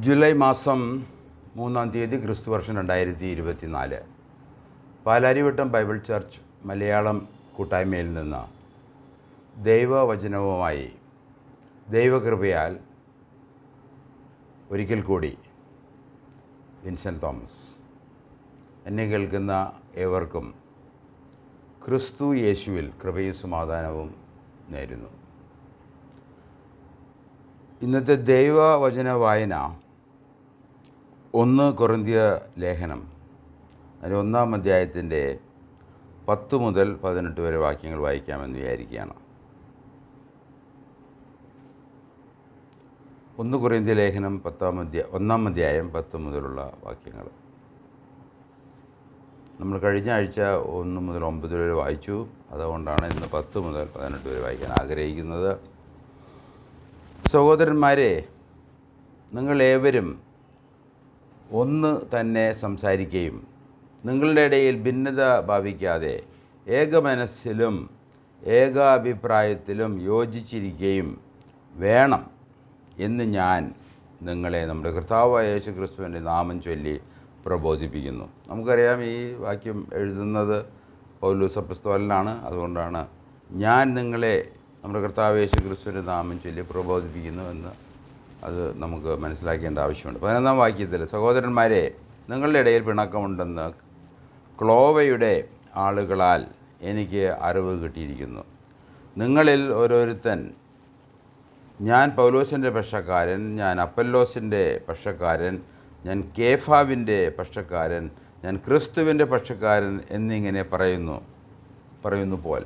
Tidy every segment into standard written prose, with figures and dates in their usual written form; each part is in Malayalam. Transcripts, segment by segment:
ജൂലൈ മാസം 3-ാം തീയതി ക്രിസ്തുവർഷം 2024 പാലാരിവട്ടം ബൈബിൾ ചർച്ച് മലയാളം കൂട്ടായ്മയിൽ നിന്ന് ദൈവവചനവുമായി ദൈവകൃപയാൽ ഒരിക്കൽ കൂടി വിൻസെൻ്റ് തോമസ്. എന്നെ കേൾക്കുന്ന ഏവർക്കും ക്രിസ്തു യേശുവിൽ കൃപയും സമാധാനവും നേരുന്നു. ഇന്നത്തെ ദൈവവചന വായന 1 കൊറിന്ത്യർ ലേഖനം അതിൻ്റെ 1-ാം അധ്യായത്തിൻ്റെ 10 മുതൽ 18 വരെ വാക്യങ്ങൾ വായിക്കാമെന്ന് വിചാരിക്കുകയാണ്. 1 കൊറിന്ത്യർ ലേഖനം 1-ാം അധ്യായം 10 മുതലുള്ള വാക്യങ്ങൾ. നമ്മൾ കഴിഞ്ഞ ആഴ്ച 1 മുതൽ 9 വരെ വായിച്ചു. അതുകൊണ്ടാണ് ഇന്ന് 10 മുതൽ 18 വരെ വായിക്കാൻ ആഗ്രഹിക്കുന്നത്. സഹോദരന്മാരെ, നിങ്ങളേവരും ഒന്ന് തന്നെ സംസാരിക്കുകയും നിങ്ങളുടെ ഇടയിൽ ഭിന്നത ഭാവിക്കാതെ ഏകമനസ്സിലും ഏകാഭിപ്രായത്തിലും യോജിച്ചിരിക്കുകയും വേണം എന്ന് ഞാൻ നിങ്ങളെ നമ്മുടെ കർത്താവായ യേശു ക്രിസ്തുവിൻ്റെ നാമം ചൊല്ലി പ്രബോധിപ്പിക്കുന്നു. നമുക്കറിയാം, ഈ വാക്യം എഴുതുന്നത് പൗലോസ് അപ്പോസ്തലനാണ്. അതുകൊണ്ടാണ് ഞാൻ നിങ്ങളെ നമ്മുടെ കർത്താവ് യേശു ക്രിസ്തുവിൻ്റെ നാമം ചൊല്ലി പ്രബോധിപ്പിക്കുന്നു എന്ന് അത് നമുക്ക് മനസ്സിലാക്കേണ്ട ആവശ്യമുണ്ട്. 11-ാം വാക്യത്തിൽ, സഹോദരന്മാരെ, നിങ്ങളുടെ ഇടയിൽ പിണക്കമുണ്ടെന്ന് ക്ലോവയുടെ ആളുകളാൽ എനിക്ക് അറിവ് കിട്ടിയിരിക്കുന്നു. നിങ്ങളിൽ ഓരോരുത്തൻ, ഞാൻ പൗലോസിൻ്റെ പക്ഷക്കാരൻ, ഞാൻ അപ്പല്ലോസിൻ്റെ പക്ഷക്കാരൻ, ഞാൻ കേഫാവിൻ്റെ പക്ഷക്കാരൻ, ഞാൻ ക്രിസ്തുവിൻ്റെ പക്ഷക്കാരൻ എന്നിങ്ങനെ പറയുന്നു പോൽ.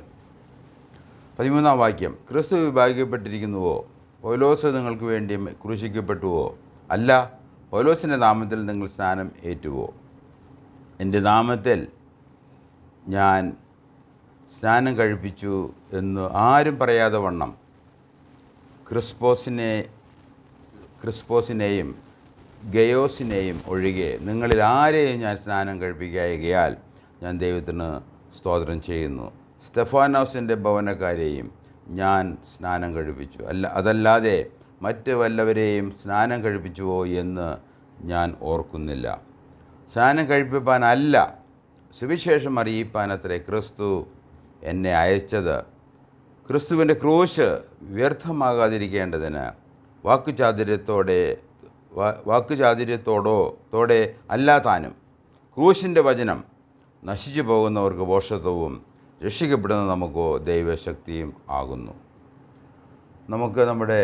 13-ാം വാക്യം, ക്രിസ്തു വിഭാഗിക്കപ്പെട്ടിരിക്കുന്നുവോ? പൗലോസ് നിങ്ങൾക്ക് വേണ്ടി ക്രൂശിക്കപ്പെട്ടുവോ? അല്ല, പൗലോസിൻ്റെ നാമത്തിൽ നിങ്ങൾ സ്നാനം ഏറ്റുവോ? എൻ്റെ നാമത്തിൽ ഞാൻ സ്നാനം കഴിപ്പിച്ചു എന്ന് ആരും പറയാതെ വണ്ണം ക്രിസ്പോസിനെയും ഗയോസിനെയും ഒഴികെ നിങ്ങളിൽ ആരെയും ഞാൻ സ്നാനം കഴിപ്പിക്കായകയാൽ ഞാൻ ദൈവത്തിന് സ്തോത്രം ചെയ്യുന്നു. സ്തെഫാനോസിൻ്റെ ഭവനക്കാരെയും ഞാൻ സ്നാനം കഴിപ്പിച്ചു. അതല്ലാതെ മറ്റ് വല്ലവരെയും സ്നാനം കഴിപ്പിച്ചുവോ എന്ന് ഞാൻ ഓർക്കുന്നില്ല. സ്നാനം കഴിപ്പിപ്പാനല്ല, സുവിശേഷം അറിയിപ്പാനത്രേ ക്രിസ്തു എന്നെ അയച്ചത്. ക്രിസ്തുവിൻ്റെ ക്രൂശ് വ്യർത്ഥമാകാതിരിക്കേണ്ടതിന് വാക്കുചാതുര്യത്തോടെ അല്ലാതാനും ക്രൂശിൻ്റെ വചനം നശിച്ചു പോകുന്നവർക്ക് ഭോഷത്വവും രക്ഷിക്കപ്പെടുന്ന നമുക്കോ ദൈവശക്തിയും ആകുന്നു. നമുക്ക് നമ്മുടെ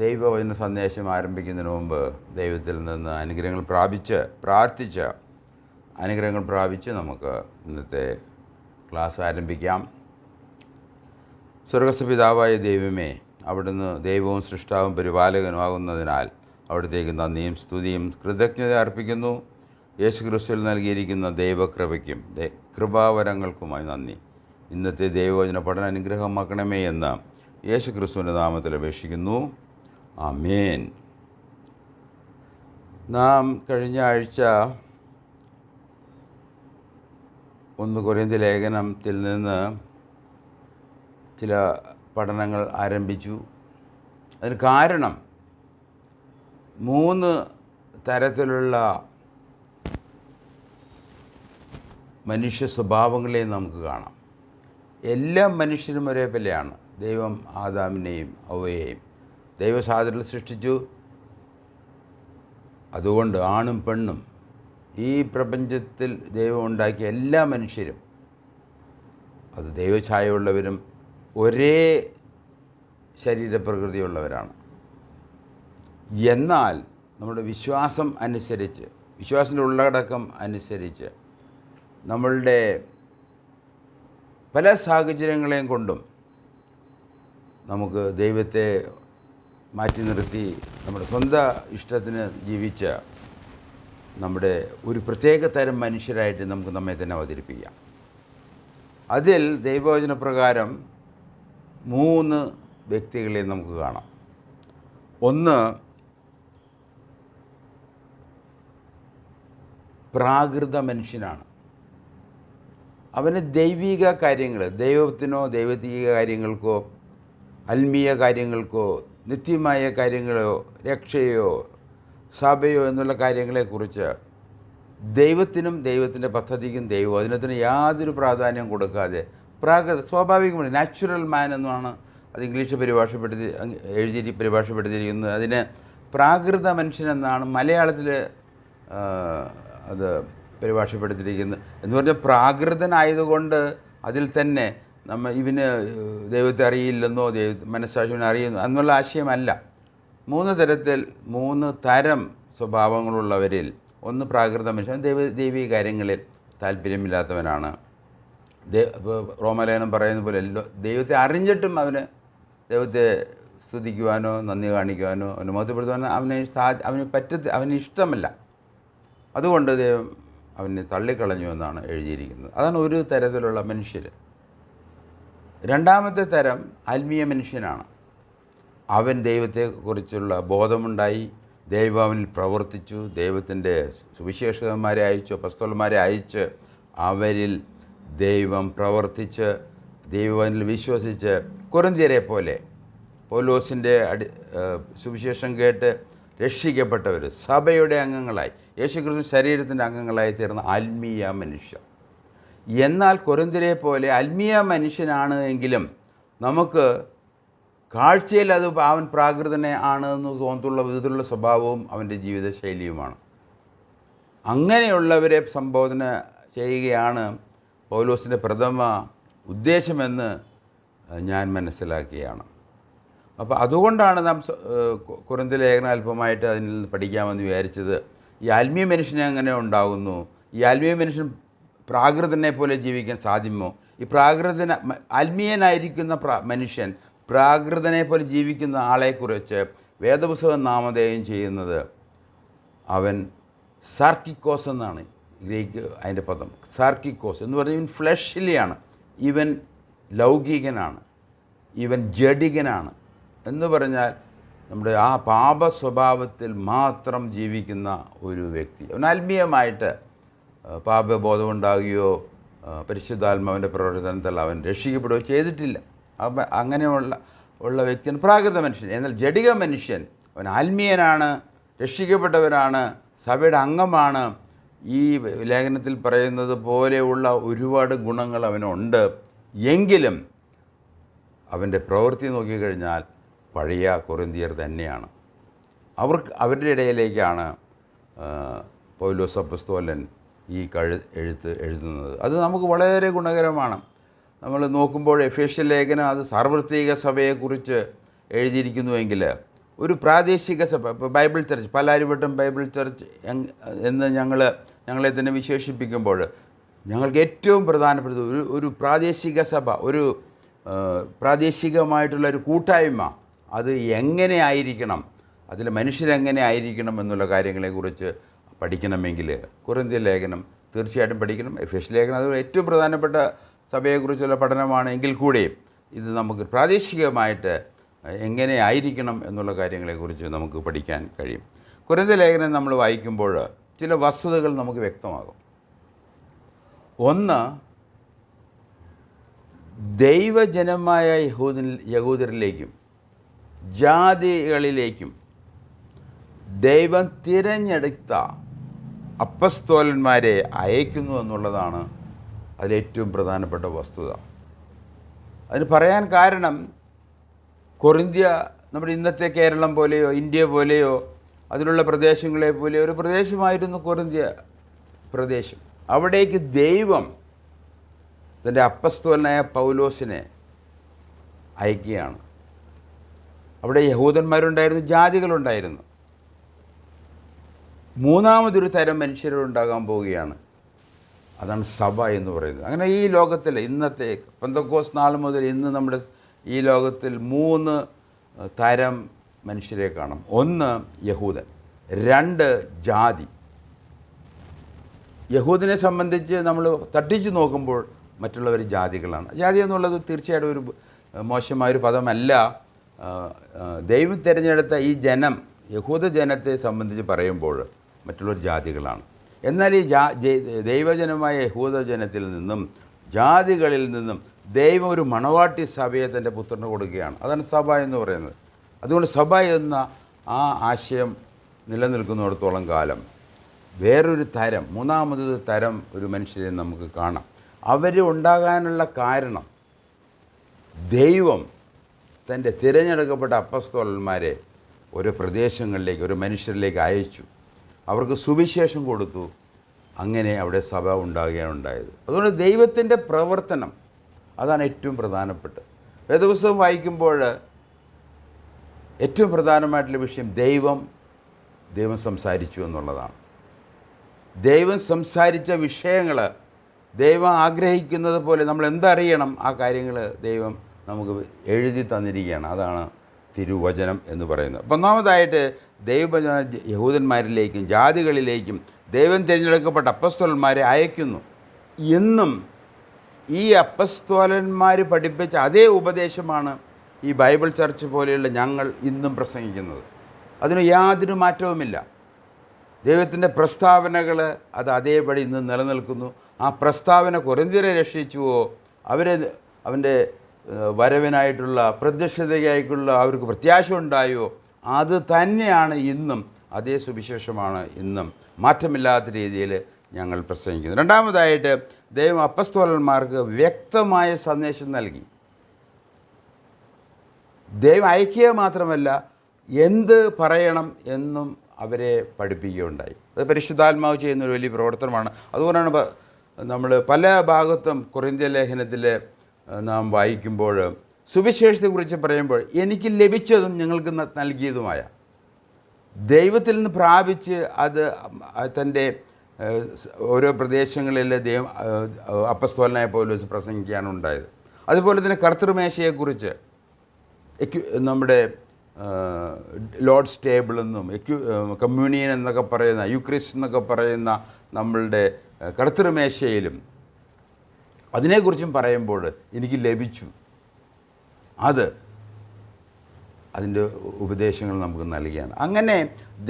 ദൈവവചന സന്ദേശം ആരംഭിക്കുന്നതിന് മുമ്പ് ദൈവത്തിൽ നിന്ന് അനുഗ്രഹങ്ങൾ പ്രാപിച്ച് നമുക്ക് ഇന്നത്തെ ക്ലാസ് ആരംഭിക്കാം. സ്വർഗ്ഗസ്ഥ പിതാവായ ദൈവമേ, അവിടുന്ന് ദൈവവും സൃഷ്ടാവും പരിപാലകനുമാകുന്നതിനാൽ അവിടത്തേക്ക് നന്ദിയും സ്തുതിയും കൃതജ്ഞത അർപ്പിക്കുന്നു. യേശു ക്രിസ്തുവിൽ നൽകിയിരിക്കുന്ന ദൈവകൃപയ്ക്കും കൃപാവരങ്ങൾക്കുമായി നന്ദി. ഇന്നത്തെ ദൈവവചന പഠന അനുഗ്രഹമാക്കണമേ എന്ന് യേശു ക്രിസ്തുവിൻ്റെ നാമത്തിൽ അപേക്ഷിക്കുന്നു. ആമേൻ. നാം കഴിഞ്ഞ ആഴ്ച 1 കൊരിന്ത്യർ ലേഖനത്തിൽ നിന്ന് ചില പഠനങ്ങൾ ആരംഭിച്ചു. അതിന് കാരണം 3 തരത്തിലുള്ള മനുഷ്യ സ്വഭാവങ്ങളെയും നമുക്ക് കാണാം. എല്ലാ മനുഷ്യരും ഒരേ പോലെയാണ്. ദൈവം ആദാമിനെയും ഹവ്വയെയും ദൈവസാദൃശ്യത്തിൽ സൃഷ്ടിച്ചു. അതുകൊണ്ട് ആണും പെണ്ണും ഈ പ്രപഞ്ചത്തിൽ ദൈവം ഉണ്ടാക്കിയ എല്ലാ മനുഷ്യരും അത് ദൈവഛായയുള്ളവരും ഒരേ ശരീരപ്രകൃതിയുള്ളവരാണ്. എന്നാൽ നമ്മുടെ വിശ്വാസത്തിൻ്റെ ഉള്ളടക്കം അനുസരിച്ച് നമ്മളുടെ പല സാഹചര്യങ്ങളെയും കൊണ്ടും നമുക്ക് ദൈവത്തെ മാറ്റി നിർത്തി നമ്മുടെ സ്വന്തം ഇഷ്ടത്തിന് ജീവിച്ച നമ്മുടെ ഒരു പ്രത്യേക തരം മനുഷ്യരായിട്ട് നമുക്ക് നമ്മെ തന്നെ അവതരിപ്പിക്കാം. അതിൽ ദൈവവചന പ്രകാരം 3 വ്യക്തികളെ നമുക്ക് കാണാം. ഒന്ന്, പ്രാകൃത മനുഷ്യനാണ്. അവന് ദൈവിക കാര്യങ്ങൾ, ദൈവത്തിനോ ദൈവത്തിക കാര്യങ്ങൾക്കോ ആത്മീയ കാര്യങ്ങൾക്കോ നിത്യമായ കാര്യങ്ങളോ രക്ഷയോ സഭയോ എന്നുള്ള കാര്യങ്ങളെക്കുറിച്ച് ദൈവത്തിനും ദൈവത്തിൻ്റെ പദ്ധതിക്കും ദൈവവചനത്തിനും യാതൊരു പ്രാധാന്യം കൊടുക്കാതെ സ്വാഭാവികമാണ് നാച്ചുറൽ മാൻ എന്നാണ് അത് ഇംഗ്ലീഷ് പരിഭാഷപ്പെടുത്തിയിരിക്കുന്നത്. അതിന് പ്രാകൃത മനുഷ്യൻ എന്നാണ് മലയാളത്തിൽ അത് പരിഭാഷപ്പെടുത്തിയിരിക്കുന്നത്. എന്ന് പറഞ്ഞാൽ പ്രാകൃതനായതുകൊണ്ട് അതിൽ തന്നെ ഇവന് ദൈവത്തെ അറിയില്ലെന്നോ മനസ്സാക്ഷിവിനെ അറിയുന്നു എന്നുള്ള ആശയമല്ല. 3 തരം സ്വഭാവങ്ങളുള്ളവരിൽ ഒന്ന് പ്രാകൃത മനുഷ്യൻ, ദൈവിക കാര്യങ്ങളിൽ താല്പര്യമില്ലാത്തവനാണ്. റോമാലേഖനം പറയുന്ന പോലെ ദൈവത്തെ അറിഞ്ഞിട്ടും ദൈവത്തെ സ്തുതിക്കുവാനോ നന്ദി കാണിക്കുവാനോ അവനെ മഹത്വപ്പെടുത്തുവാനോ അവന് ഇഷ്ടമല്ല. അതുകൊണ്ട് ദൈവം അവനെ തള്ളിക്കളഞ്ഞു എന്നാണ് എഴുതിയിരിക്കുന്നത്. അതാണ് ഒരു തരത്തിലുള്ള മനുഷ്യർ. രണ്ടാമത്തെ തരം ആത്മീയ മനുഷ്യനാണ്. അവൻ ദൈവത്തെക്കുറിച്ചുള്ള ബോധമുണ്ടായി, ദൈവം അവനിൽ പ്രവർത്തിച്ചു, ദൈവത്തിൻ്റെ സുവിശേഷകന്മാരെ അയച്ചു, അപ്പോസ്തലന്മാരെ അയച്ച് അവരിൽ ദൈവം പ്രവർത്തിച്ച് ദൈവവചനത്തിൽ വിശ്വസിച്ച് കൊരിന്ത്യരെ പോലെ പൗലോസിൻ്റെ സുവിശേഷം കേട്ട് രക്ഷിക്കപ്പെട്ടവർ സഭയുടെ അംഗങ്ങളായി, യേശുക്രിസ്തു ശരീരത്തിൻ്റെ അംഗങ്ങളായി തീർന്ന ആത്മീയ മനുഷ്യർ. എന്നാൽ കൊരിന്ത്യരെ പോലെ ആത്മീയ മനുഷ്യനാണ് എങ്കിലും നമുക്ക് കാഴ്ചയിൽ അത് അവൻ പ്രാകൃതനെ ആണെന്ന് തോന്നത്തുള്ള വിധത്തിലുള്ള സ്വഭാവവും അവൻ്റെ ജീവിതശൈലിയുമാണ്. അങ്ങനെയുള്ളവരെ സംബോധന ചെയ്യുകയാണ് പൗലോസിൻ്റെ പ്രഥമ ഉദ്ദേശമെന്ന് ഞാൻ മനസ്സിലാക്കിയാണ്. അപ്പോൾ അതുകൊണ്ടാണ് നാം കൊരിന്ത്യ ലേഖനം അല്പമായിട്ട് അതിൽ നിന്ന് പഠിക്കാമെന്ന് വിചാരിച്ചത്. ഈ ആത്മീയ മനുഷ്യനെ എങ്ങനെ ഉണ്ടാകുന്നു, ഈ ആത്മീയ മനുഷ്യൻ പ്രാകൃതനെ പോലെ ജീവിക്കാൻ സാധ്യമോ, ഈ ആത്മീയനായിരിക്കുന്ന മനുഷ്യൻ പ്രാകൃതനെ പോലെ ജീവിക്കുന്ന ആളെക്കുറിച്ച് വേദപുസ്തകം നാമധേയം ചെയ്യുന്നത് അവൻ സാർക്കിക്കോസ് എന്നാണ് ഗ്രീക്ക് അതിൻ്റെ പദം. സാർക്കിക്കോസ് എന്ന് പറഞ്ഞാൽ ഇവൻ ഫ്ലഷിലിയാണ്, ഇവൻ ലൗകികനാണ്, ഇവൻ ജഡികനാണ് എന്ന് പറഞ്ഞാൽ നമ്മുടെ ആ പാപ സ്വഭാവത്തിൽ മാത്രം ജീവിക്കുന്ന ഒരു വ്യക്തി. അവൻ ആത്മീയമായിട്ട് പാപബോധമുണ്ടാകുകയോ പരിശുദ്ധാത്മാവിൻ്റെ പ്രവർത്തനത്തിൽ അവൻ രക്ഷിക്കപ്പെടുകയോ ചെയ്തിട്ടില്ല. അങ്ങനെയുള്ള വ്യക്തിയാണ് പ്രാകൃത മനുഷ്യൻ. എന്നാൽ ജഡിക മനുഷ്യൻ അവൻ ആത്മീയനാണ്, രക്ഷിക്കപ്പെട്ടവരാണ്, സഭയുടെ അംഗമാണ്. ഈ ലേഖനത്തിൽ പറയുന്നത് പോലെയുള്ള ഒരുപാട് ഗുണങ്ങൾ അവനുണ്ട്. എങ്കിലും അവൻ്റെ പ്രവൃത്തി നോക്കിക്കഴിഞ്ഞാൽ പഴയ കൊരിന്ത്യർ തന്നെയാണ്. അവരുടെ ഇടയിലേക്കാണ് പൗലോസ് അപ്പോസ്തലൻ ഈ എഴുത്ത് എഴുതുന്നത്. അത് നമുക്ക് വളരെ ഗുണകരമാണ്. നമ്മൾ നോക്കുമ്പോൾ എഫേസ്യ ലേഖനം അത് സാർവത്രിക സഭയെക്കുറിച്ച് എഴുതിയിരിക്കുന്നുവെങ്കിൽ ഒരു പ്രാദേശിക സഭ, ഇപ്പോൾ Bible church, Palarivattom Bible church എന്ന് ഞങ്ങളെ തന്നെ വിശേഷിപ്പിക്കുമ്പോൾ ഞങ്ങൾക്ക് ഏറ്റവും പ്രധാനപ്പെട്ട ഒരു പ്രാദേശിക സഭ, ഒരു പ്രാദേശികമായിട്ടുള്ള ഒരു കൂട്ടായ്മ, അത് എങ്ങനെ ആയിരിക്കണം, അതിൽ മനുഷ്യരെങ്ങനെ ആയിരിക്കണം എന്നുള്ള കാര്യങ്ങളെക്കുറിച്ച് പഠിക്കണമെങ്കിൽ കൊരിന്ത്യ ലേഖനം തീർച്ചയായിട്ടും പഠിക്കണം. എഫേസ്യ ലേഖനം അത് ഏറ്റവും പ്രധാനപ്പെട്ട സഭയെക്കുറിച്ചുള്ള പഠനമാണ്. എങ്കിൽ കൂടെയും ഇത് നമുക്ക് പ്രാദേശികമായിട്ട് എങ്ങനെ ആയിരിക്കണം എന്നുള്ള കാര്യങ്ങളെക്കുറിച്ച് നമുക്ക് പഠിക്കാൻ കഴിയും. കൊരിന്ത്യ ലേഖനം നമ്മൾ വായിക്കുമ്പോൾ ചില വസ്തുതകൾ നമുക്ക് വ്യക്തമാകും. ഒന്ന്, ദൈവജനമായ യഹൂദരിലേക്കും ജാതികളിലേക്കും ദൈവം തിരഞ്ഞെടുത്ത അപ്പസ്തോലന്മാരെ അയക്കുന്നു എന്നുള്ളതാണ് അതിലേറ്റവും പ്രധാനപ്പെട്ട വസ്തുത. അതിന് പറയാൻ കാരണം, കൊരിന്ത്യ നമ്മുടെ ഇന്നത്തെ കേരളം പോലെയോ ഇന്ത്യ പോലെയോ അതിലുള്ള പ്രദേശങ്ങളെ പോലെയോ ഒരു പ്രദേശമായിരുന്നു കൊരിന്ത്യ പ്രദേശം. അവിടേക്ക് ദൈവം തൻ്റെ അപ്പസ്തോലനായ പൗലോസിനെ അയക്കുകയാണ്. അവിടെ യഹൂദന്മാരുണ്ടായിരുന്നു, ജാതികളുണ്ടായിരുന്നു. മൂന്നാമതൊരു തരം മനുഷ്യരുണ്ടാകാൻ പോവുകയാണ്. അതാണ് സഭ എന്ന് പറയുന്നത്. അങ്ങനെ ഈ ലോകത്തിൽ ഇന്നത്തെ പെന്തക്കോസ്ത് നാൾ മുതൽ ഇന്ന് നമ്മുടെ ഈ ലോകത്തിൽ 3 തരം മനുഷ്യരെ കാണും. 1 യഹൂദൻ, 2 ജാതി. യഹൂദനെ സംബന്ധിച്ച് നമ്മൾ തട്ടിച്ചു നോക്കുമ്പോൾ മറ്റുള്ളവർ ജാതികളാണ്. ജാതി എന്നുള്ളത് തീർച്ചയായിട്ടും ഒരു മോശമായൊരു പദമല്ല. ദൈവം തിരഞ്ഞെടുത്ത ഈ ജനം, യഹൂദ ജനത്തെ സംബന്ധിച്ച് പറയുമ്പോൾ മറ്റുള്ളവർ ജാതികളാണ്. എന്നാൽ ഈ ദൈവജനമായ യഹൂദ ജനത്തിൽ നിന്നും ജാതികളിൽ നിന്നും ദൈവം ഒരു മണവാട്ടി സഭയെ തൻ്റെ പുത്രന് കൊടുക്കുകയാണ്. അതാണ് സഭ എന്ന് പറയുന്നത്. അതുകൊണ്ട് സഭ എന്ന ആ ആശയം നിലനിൽക്കുന്നിടത്തോളം കാലം വേറൊരു തരം, മൂന്നാമതൊരു തരം ഒരു മനുഷ്യരെ നമുക്ക് കാണാം. അവർ ഉണ്ടാകാനുള്ള കാരണം ദൈവം തൻ്റെ തിരഞ്ഞെടുക്കപ്പെട്ട അപ്പസ്തോലന്മാരെ ഓരോ പ്രദേശങ്ങളിലേക്ക്, ഒരു മനുഷ്യരിലേക്ക് അയച്ചു. അവർക്ക് സുവിശേഷം കൊടുത്തു. അങ്ങനെ അവിടെ സഭ ഉണ്ടാകുകയാണുണ്ടായത്. അതുകൊണ്ട് ദൈവത്തിൻ്റെ പ്രവർത്തനം അതാണ് ഏറ്റവും പ്രധാനപ്പെട്ടത്. വേദപുസ്തകം വായിക്കുമ്പോൾ ഏറ്റവും പ്രധാനമായിട്ടുള്ള വിഷയം ദൈവം സംസാരിച്ചു എന്നുള്ളതാണ്. ദൈവം സംസാരിച്ച വിഷയങ്ങൾ ദൈവം ആഗ്രഹിക്കുന്നത് പോലെ നമ്മൾ എന്തറിയണം, ആ കാര്യങ്ങൾ ദൈവം നമുക്ക് എഴുതി തന്നിരിക്കുകയാണ്. അതാണ് തിരുവചനം എന്ന് പറയുന്നത്. അപ്പം ഒന്നാമതായിട്ട് ദൈവവചന യഹൂദന്മാരിലേക്കും ജാതികളിലേക്കും ദൈവം തിരഞ്ഞെടുക്കപ്പെട്ട അപ്പസ്തോലന്മാരെ അയക്കുന്നു. ഇന്നും ഈ അപ്പസ്തോലന്മാർ പഠിപ്പിച്ച അതേ ഉപദേശമാണ് ഈ ബൈബിൾ ചർച്ച് പോലെയുള്ള ഞങ്ങൾ ഇന്നും പ്രസംഗിക്കുന്നത്. അതിന് യാതൊരു മാറ്റവുമില്ല. ദൈവത്തിൻ്റെ പ്രസ്താവനകൾ അത് അതേപടി ഇന്ന് നിലനിൽക്കുന്നു. ആ പ്രസ്താവന കൊരിന്ത്യരെ രക്ഷിച്ചുവോ, അവൻ്റെ വരവിനായിട്ടുള്ള പ്രത്യക്ഷതയ്ക്കായിട്ടുള്ള അവർക്ക് പ്രത്യാശ ഉണ്ടായോ, അത് തന്നെയാണ് ഇന്നും. അതേ സുവിശേഷമാണ് ഇന്നും മാറ്റമില്ലാത്ത രീതിയിൽ ഞങ്ങൾ പ്രസംഗിക്കുന്നത്. രണ്ടാമതായിട്ട് ദൈവം അപ്പസ്തോലന്മാർക്ക് വ്യക്തമായ സന്ദേശം നൽകി. ദൈവം അയക്കുക മാത്രമല്ല, എന്ത് പറയണം എന്നും അവരെ പഠിപ്പിക്കുകയുണ്ടായി. അത് പരിശുദ്ധാത്മാവ് ചെയ്യുന്നൊരു വലിയ പ്രവർത്തനമാണ്. അതുകൊണ്ടാണ് നമ്മൾ പല ഭാഗത്തും കൊരിന്ത്യ ലേഖനത്തിൽ നാം വായിക്കുമ്പോൾ സുവിശേഷത്തെക്കുറിച്ച് പറയുമ്പോൾ എനിക്ക് ലഭിച്ചതും നിങ്ങൾക്ക് നൽകിയതുമായ ദൈവത്തിൽ നിന്ന് പ്രാപിച്ച് അത് തൻ്റെ ഓരോ പ്രദേശങ്ങളിൽ ദൈവം അപ്പസ്തോലനായ പൗലോസ് പ്രസംഗിക്കുകയാണ് ഉണ്ടായത്. അതുപോലെ തന്നെ കർത്തൃമേശയെക്കുറിച്ച് നമ്മുടെ ലോർഡ്സ് ടേബിൾ എന്നും കമ്മ്യൂണിയൻ എന്നൊക്കെ പറയുന്ന, യുക്രിസ്റ്റ് എന്നൊക്കെ പറയുന്ന നമ്മളുടെ കർത്തൃമേശയിലും അതിനെക്കുറിച്ചും പറയുമ്പോൾ എനിക്ക് ലഭിച്ചു. അതിൻ്റെ ഉപദേശങ്ങൾ നമുക്ക് നൽകുകയാണ്. അങ്ങനെ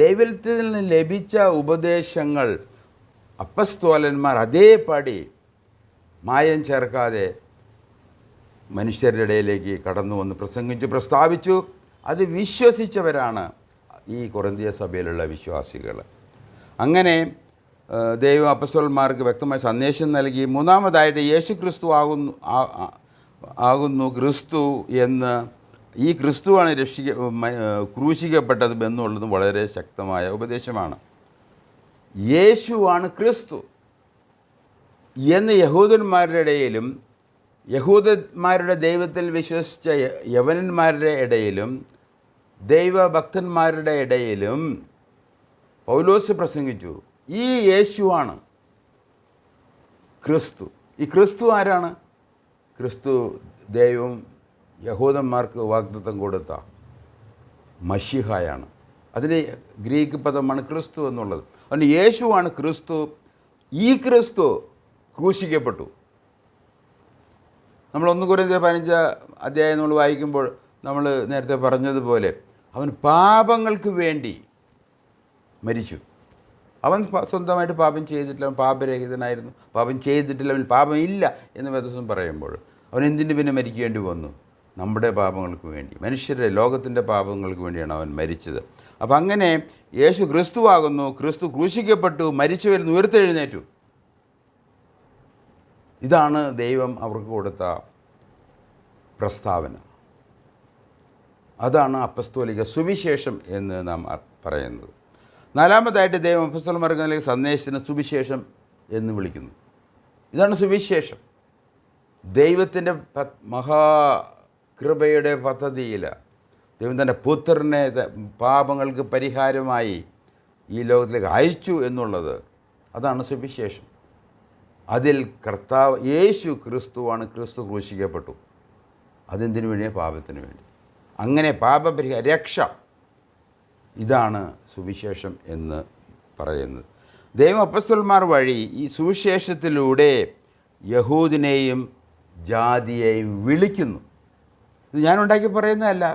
ദൈവത്തിൽ നിന്ന് ലഭിച്ച ഉപദേശങ്ങൾ അപ്പസ്തോലന്മാർ അതേപടി മായം ചേർക്കാതെ മനുഷ്യരുടെ ഇടയിലേക്ക് കടന്നു വന്ന് പ്രസ്താവിച്ചു. അത് വിശ്വസിച്ചവരാണ് ഈ കൊരിന്ത്യ സഭയിലുള്ള വിശ്വാസികൾ. അങ്ങനെ ദൈവം അപ്പസ്തോലന്മാർക്ക് വ്യക്തമായ സന്ദേശം നൽകി. മൂന്നാമതായിട്ട് യേശു ക്രിസ്തു ആകുന്നു ക്രിസ്തു എന്ന്, ഈ ക്രിസ്തുവാണ് ക്രൂശിക്കപ്പെട്ടത് എന്നുള്ളതും വളരെ ശക്തമായ ഉപദേശമാണ്. യേശുവാണ് ക്രിസ്തു എന്ന് യഹൂദന്മാരുടെ ഇടയിലും യഹൂദന്മാരുടെ ദൈവത്തിൽ വിശ്വസിച്ച യവനന്മാരുടെ ഇടയിലും ദൈവഭക്തന്മാരുടെ ഇടയിലും പൗലോസ് പ്രസംഗിച്ചു. ഈ യേശുവാണ് ക്രിസ്തു. ഈ ക്രിസ്തു ആരാണ്? ക്രിസ്തു ദൈവം യഹൂദന്മാർക്ക് വാഗ്ദത്തം കൊടുത്ത മശിഹായാണ്. അതിൻ്റെ ഗ്രീക്ക് പദമാണ് ക്രിസ്തു എന്നുള്ളത്. അതുകൊണ്ട് യേശുവാണ് ക്രിസ്തു. ഈ ക്രിസ്തു ക്രൂശിക്കപ്പെട്ടു. നമ്മൾ 1 കൊരിന്ത്യർ 15 അധ്യായം നമ്മൾ വായിക്കുമ്പോൾ നമ്മൾ നേരത്തെ പറഞ്ഞതുപോലെ അവൻ പാപങ്ങൾക്ക് വേണ്ടി മരിച്ചു. അവൻ സ്വന്തമായിട്ട് പാപം ചെയ്തിട്ടില്ല, അവൻ പാപരഹിതനായിരുന്നു, പാപം ചെയ്തിട്ടില്ല, അവൻ പാപമില്ല എന്ന് വേദപുസ്തകം പറയുമ്പോൾ അവൻ എന്തിനു പിന്നെ മരിക്കേണ്ടി വന്നു? നമ്മുടെ പാപങ്ങൾക്ക് വേണ്ടി, മനുഷ്യരുടെ ലോകത്തിൻ്റെ പാപങ്ങൾക്ക് വേണ്ടിയാണ് അവൻ മരിച്ചത്. അപ്പം അങ്ങനെ യേശു ക്രിസ്തുവാകുന്നു, ക്രിസ്തു ക്രൂശിക്കപ്പെട്ടു, മരിച്ചവരിൽ നിന്ന് ഉയർത്തെഴുന്നേറ്റു. ഇതാണ് ദൈവം അവർക്ക് കൊടുത്ത പ്രസ്താവന. അതാണ് അപ്പസ്തോലിക സുവിശേഷം എന്ന് നാം പറയുന്നത്. നാലാമതായിട്ട് ദൈവം അപ്പസ്തോലന്മാർക്ക് നൽകിയ സന്ദേശത്തിന് സുവിശേഷം എന്ന് വിളിക്കുന്നു. ഇതാണ് സുവിശേഷം. ദൈവത്തിൻ്റെ മഹാകൃപയുടെ പദ്ധതിയിൽ ദൈവം തൻ്റെ പുത്രനെ പാപങ്ങൾക്ക് പരിഹാരമായി ഈ ലോകത്തിലേക്ക് അയച്ചു എന്നുള്ളത്, അതാണ് സുവിശേഷം. അതിൽ കർത്താവ് യേശു ക്രിസ്തുവാണ്. ക്രിസ്തു ക്രൂശിക്കപ്പെട്ടു. അതെന്തിനു വേണ്ടിയാണ്? പാപത്തിന് വേണ്ടി. അങ്ങനെ രക്ഷ, ഇതാണ് സുവിശേഷം എന്ന് പറയുന്നത്. ദൈവം അപ്പസ്തോലന്മാർ വഴി ഈ സുവിശേഷത്തിലൂടെ യഹൂദിനെയും ജാതിയെയും വിളിക്കുന്നു. ഇത് ഞാനുണ്ടാക്കി പറയുന്നതല്ല.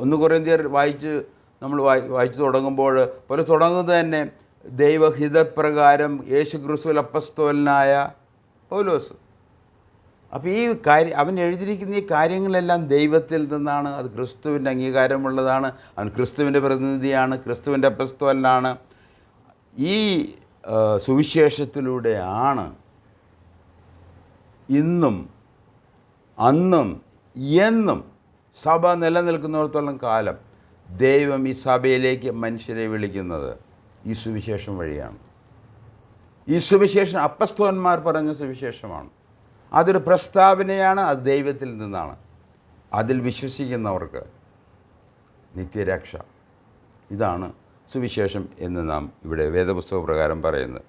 1 കൊരിന്ത്യർ നമ്മൾ വായിച്ച് തുടങ്ങുമ്പോൾ തുടങ്ങുന്നത് തന്നെ ദൈവഹിതപ്രകാരം യേശു ക്രിസ്തുവിൽ അപ്പസ്തോലനായ പൗലോസ്. അപ്പോൾ ഈ അവൻ എഴുതിയിരിക്കുന്ന ഈ കാര്യങ്ങളെല്ലാം ദൈവത്തിൽ നിന്നാണ്. അത് ക്രിസ്തുവിൻ്റെ അംഗീകാരമുള്ളതാണ്. അവൻ ക്രിസ്തുവിൻ്റെ പ്രതിനിധിയാണ്, ക്രിസ്തുവിൻ്റെ അപ്പസ്തോലനാണ്. ഈ സുവിശേഷത്തിലൂടെയാണ് ഇന്നും അന്നും എന്നും സഭ നിലനിൽക്കുന്നിടത്തോളം കാലം ദൈവം ഈ സഭയിലേക്ക് മനുഷ്യരെ വിളിക്കുന്നത് ഈ സുവിശേഷം വഴിയാണ്. ഈ സുവിശേഷം അപ്പസ്തോലന്മാർ പറഞ്ഞ സുവിശേഷമാണ്. അതൊരു പ്രസ്താവനയാണ്, അത് ദൈവത്തിൽ നിന്നാണ്. അതിൽ വിശ്വസിക്കുന്നവർക്ക് നിത്യരക്ഷ. ഇതാണ് സുവിശേഷം എന്ന് നാം ഇവിടെ വേദപുസ്തക പ്രകാരം പറയുന്നത്.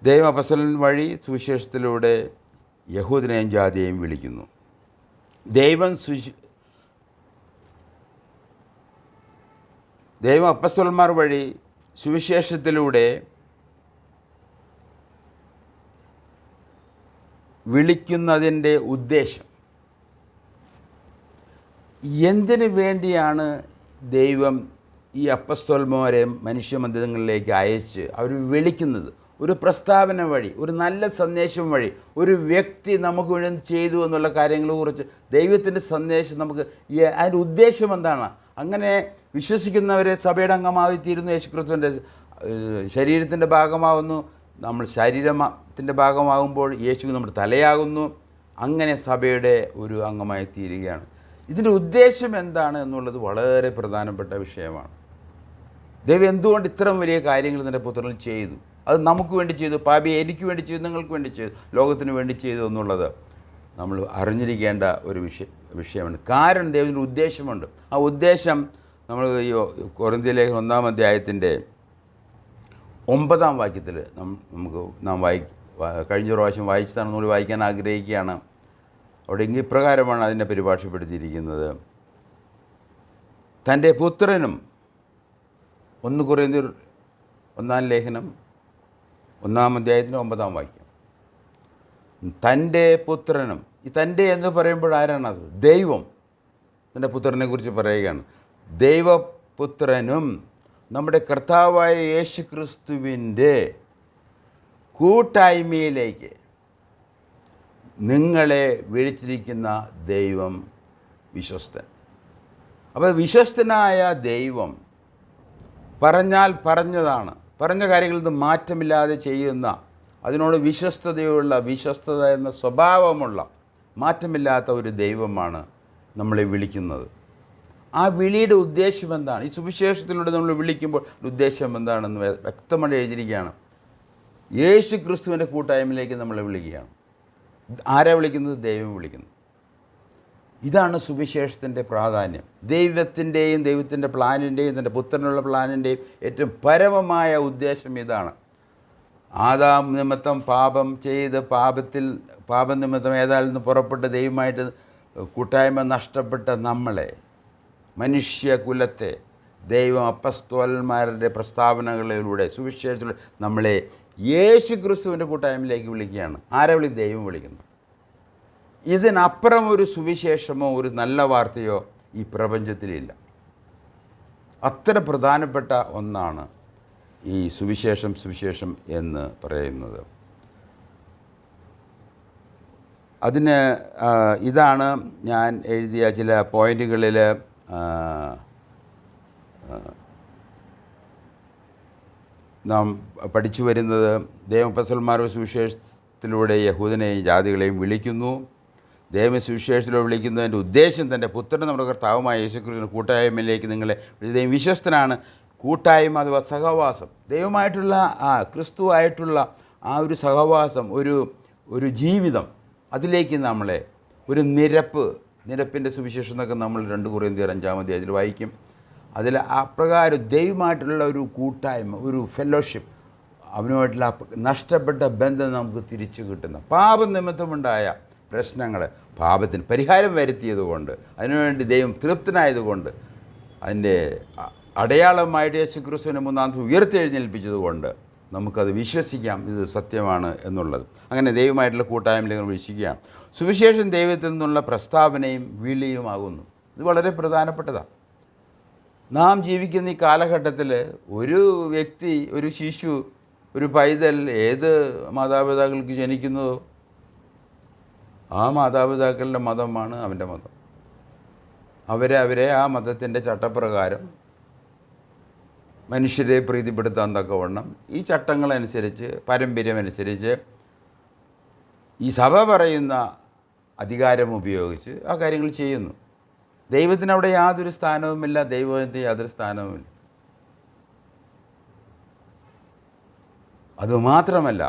ദൈവം അപ്പസ്തലൻ വഴി സുവിശേഷത്തിലൂടെ യഹൂദനെയും ജാതിയെയും വിളിക്കുന്നു. ദൈവം അപ്പസ്തലന്മാർ വഴി സുവിശേഷത്തിലൂടെ വിളിക്കുന്നതിൻ്റെ ഉദ്ദേശം, എന്തിനു വേണ്ടിയാണ് ദൈവം ഈ അപ്പസ്തോലന്മാരെ മനുഷ്യമന്ദിരങ്ങളിലേക്ക് അയച്ച് അവർ വിളിക്കുന്നത്? ഒരു പ്രസ്താവന വഴി, ഒരു നല്ല സന്ദേശം വഴി, ഒരു വ്യക്തി നമുക്ക് വേണ്ടി ചെയ്തു എന്നുള്ള കാര്യങ്ങളെക്കുറിച്ച് ദൈവത്തിൻ്റെ സന്ദേശം നമുക്ക് അതിൻ്റെ ഉദ്ദേശം എന്താണ്? അങ്ങനെ വിശ്വസിക്കുന്നവരെ സഭയുടെ അംഗമായി തീരുന്നു. യേശുക്രിസ്തുവിൻ്റെ ശരീരത്തിൻ്റെ ഭാഗമാകുന്നു. നമ്മൾ ശരീരത്തിൻ്റെ ഭാഗമാകുമ്പോൾ യേശു നമ്മുടെ തലയാകുന്നു. അങ്ങനെ സഭയുടെ ഒരു അംഗമായി തീരുകയാണ്. ഇതിൻ്റെ ഉദ്ദേശം എന്താണ് എന്നുള്ളത് വളരെ പ്രധാനപ്പെട്ട വിഷയമാണ്. ദൈവം എന്തുകൊണ്ട് ഇത്രയും വലിയ കാര്യങ്ങൾ തൻ്റെ പുത്രനിൽ ചെയ്തു? അത് നമുക്ക് വേണ്ടി ചെയ്തു, പാപിയെ എനിക്ക് വേണ്ടി ചെയ്തു, നിങ്ങൾക്ക് വേണ്ടി ചെയ്തു, ലോകത്തിന് വേണ്ടി ചെയ്തു എന്നുള്ളത് നമ്മൾ അറിഞ്ഞിരിക്കേണ്ട ഒരു വിഷയമാണ്. കാരണം ദൈവത്തിൻ്റെ ഉദ്ദേശമുണ്ട്. ആ ഉദ്ദേശം നമ്മൾ ഈ കൊരിന്ത്യർ ലേഖനം 1-ാം അധ്യായത്തിൻ്റെ 9-ാം വാക്യത്തിൽ നാം കഴിഞ്ഞ പ്രാവശ്യം വായിച്ചതാണ്, നമ്മൾ വായിക്കാൻ ആഗ്രഹിക്കുകയാണ്. അവിടെ ഇപ്രകാരമാണ് അതിനെ പരിഭാഷപ്പെടുത്തിയിരിക്കുന്നത്. തൻ്റെ പുത്രനും, 1 കൊരിന്ത്യർ 1-ാം ലേഖനം 1-ാം അധ്യായത്തിൻ്റെ 9-ാം വാക്യം, തൻ്റെ പുത്രനും. ഈ തൻ്റെ എന്ന് പറയുമ്പോൾ ആരാണത്? ദൈവം തൻ്റെ പുത്രനെ കുറിച്ച് പറയുകയാണ്. ദൈവപുത്രനും നമ്മുടെ കർത്താവായ യേശുക്രിസ്തുവിൻ്റെ കൂട്ടായ്മയിലേക്ക് നിങ്ങളെ വിളിച്ചിരിക്കുന്ന ദൈവം വിശ്വസ്തൻ. അപ്പോൾ വിശ്വസ്തനായ ദൈവം പറഞ്ഞാൽ പറഞ്ഞതാണ്, പറഞ്ഞ കാര്യങ്ങളിൽ നിന്ന് മാറ്റമില്ലാതെ ചെയ്യുന്ന, അതിനോട് വിശ്വസ്തത എന്ന സ്വഭാവമുള്ള, മാറ്റമില്ലാത്ത ഒരു ദൈവമാണ് നമ്മളെ വിളിക്കുന്നത്. ആ വിളിയുടെ ഉദ്ദേശം എന്താണ്? ഈ സുവിശേഷത്തിലൂടെ നമ്മൾ വിളിക്കുമ്പോൾ ഉദ്ദേശം എന്താണെന്ന് വ്യക്തമായി എഴുതിയിരിക്കുകയാണ്. യേശു ക്രിസ്തുവിൻ്റെ കൂട്ടായ്മയിലേക്ക് നമ്മളെ വിളിക്കുകയാണ്. ആരാ വിളിക്കുന്നത്? ദൈവം വിളിക്കുന്നു. ഇതാണ് സുവിശേഷത്തിൻ്റെ പ്രാധാന്യം. ദൈവത്തിൻ്റെ പ്ലാനിൻ്റെയും തൻ്റെ പുത്രനുള്ള പ്ലാനിൻ്റെയും ഏറ്റവും പരമമായ ഉദ്ദേശം ഇതാണ്. ആദാം നിമിത്തം പാപം ചെയ്ത് പാപം നിമിത്തം ഏതായാലും നിന്ന് പുറപ്പെട്ട് ദൈവമായിട്ട് കൂട്ടായ്മ നഷ്ടപ്പെട്ട നമ്മളെ, മനുഷ്യകുലത്തെ, ദൈവം അപ്പസ്തോലന്മാരുടെ പ്രസ്താവനകളിലൂടെ സുവിശേഷത്തിലൂടെ നമ്മളെ യേശു ക്രിസ്തുവിൻ്റെ കൂട്ടായ്മയിലേക്ക് വിളിക്കുകയാണ്. ആരെ ദൈവം വിളിക്കുന്നു. ഇതിനപ്പുറം ഒരു സുവിശേഷമോ ഒരു നല്ല വാർത്തയോ ഈ പ്രപഞ്ചത്തിലില്ല. അത്ര പ്രധാനപ്പെട്ട ഒന്നാണ് ഈ സുവിശേഷം എന്ന് പറയുന്നത്. അതിന് ഇതാണ് ഞാൻ എഴുതിയ ചില പോയിന്റുകളിൽ നാം പഠിച്ചു വരുന്നത്. ദൈവപസ്തലന്മാരുടെ സുവിശേഷത്തിലൂടെ യഹൂദനെയും ജാതികളെയും വിളിക്കുന്നു. ദൈവ സുവിശേഷത്തിലൂടെ വിളിക്കുന്നതിൻ്റെ ഉദ്ദേശം തൻ്റെ പുത്രൻ നമ്മുടെ കർത്താവുമായ യേശുക്രിസ്തുവിൻ്റെ കൂട്ടായ്മയിലേക്ക് നിങ്ങളെ ദൈവം വിശ്വസ്തനാണ്. കൂട്ടായ്മ അഥവാ സഹവാസം, ദൈവമായിട്ടുള്ള ക്രിസ്തുവായിട്ടുള്ള ആ ഒരു സഹവാസം, ഒരു ജീവിതം, അതിലേക്ക് നമ്മളെ ഒരു നിരപ്പിൻ്റെ സുവിശേഷം എന്നൊക്കെ നമ്മൾ 2 കൊരിന്ത്യർ 5-ാം അധ്യായത്തിൽ വായിക്കും. അതിൽ അപ്രകാരം ദൈവമായിട്ടുള്ള ഒരു കൂട്ടായ്മ, ഒരു ഫെലോഷിപ്പ്, അവനുമായിട്ടുള്ള നഷ്ടപ്പെട്ട ബന്ധം നമുക്ക് തിരിച്ചു കിട്ടുന്ന, പാപം നിമിത്തമുണ്ടായ പ്രശ്നങ്ങൾ പാപത്തിന് പരിഹാരം വരുത്തിയതുകൊണ്ട്, അതിനുവേണ്ടി ദൈവം തൃപ്തനായതുകൊണ്ട്, അതിൻ്റെ അടയാളമായിട്ട് യേശുക്രിസ്തുവിനെ 3-ാം ദിവസം ഉയർത്തെഴുന്നേൽപ്പിച്ചതുകൊണ്ട് നമുക്കത് വിശ്വസിക്കാം, ഇത് സത്യമാണ് എന്നുള്ളത്. അങ്ങനെ ദൈവമായിട്ടുള്ള കൂട്ടായ്മയിലേക്ക് വിശ്വസിക്കുകയാണ്. സുവിശേഷം ദൈവത്തിൽ നിന്നുള്ള പ്രസ്താവനയും വിളിയുമാകുന്നു. ഇത് വളരെ പ്രധാനപ്പെട്ടതാണ്. നാം ജീവിക്കുന്ന ഈ കാലഘട്ടത്തിൽ ഒരു വ്യക്തി, ഒരു ശിശു, ഒരു പൈതൽ ഏത് മാതാപിതാക്കൾക്ക് ജനിക്കുന്നതോ ആ മാതാപിതാക്കളുടെ മതമാണ് അവൻ്റെ മതം. അവരെ ആ മതത്തിൻ്റെ ചട്ടപ്രകാരം മനുഷ്യരെ പ്രീതിപ്പെടുത്താൻ തക്കവണ്ണം ഈ ചട്ടങ്ങളനുസരിച്ച്, പാരമ്പര്യമനുസരിച്ച് ഈ സഭ പറയുന്ന അധികാരം ഉപയോഗിച്ച് ആ കാര്യങ്ങൾ ചെയ്യുന്നു. ദൈവത്തിന് അവിടെ യാതൊരു സ്ഥാനവുമില്ല, ദൈവത്തിന് യാതൊരു സ്ഥാനവുമില്ല. അതുമാത്രമല്ല,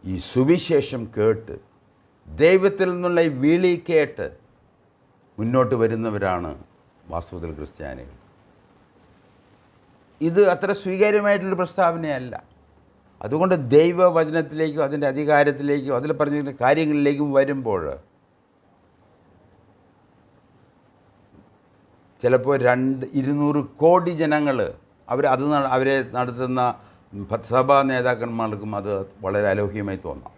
ഈ സുവിശേഷം കേട്ട്, ദൈവത്തിൽ നിന്നുള്ള ഈ വിളി കേട്ട് മുന്നോട്ട് വരുന്നവരാണ് വാസ്തവത്തിൽ ക്രിസ്ത്യാനികൾ. ഇത് അത്ര സ്വീകാര്യമായിട്ടുള്ളൊരു പ്രസ്താവനയല്ല. അതുകൊണ്ട് ദൈവവചനത്തിലേക്കും അതിൻ്റെ അധികാരത്തിലേക്കും അതിൽ പറഞ്ഞിരിക്കുന്ന കാര്യങ്ങളിലേക്കും വരുമ്പോൾ ചിലപ്പോൾ 200 കോടി ജനങ്ങൾ അവരെ നടത്തുന്ന സഭാ നേതാക്കന്മാർക്കും അത് വളരെ അലോഹ്യമായി തോന്നാം.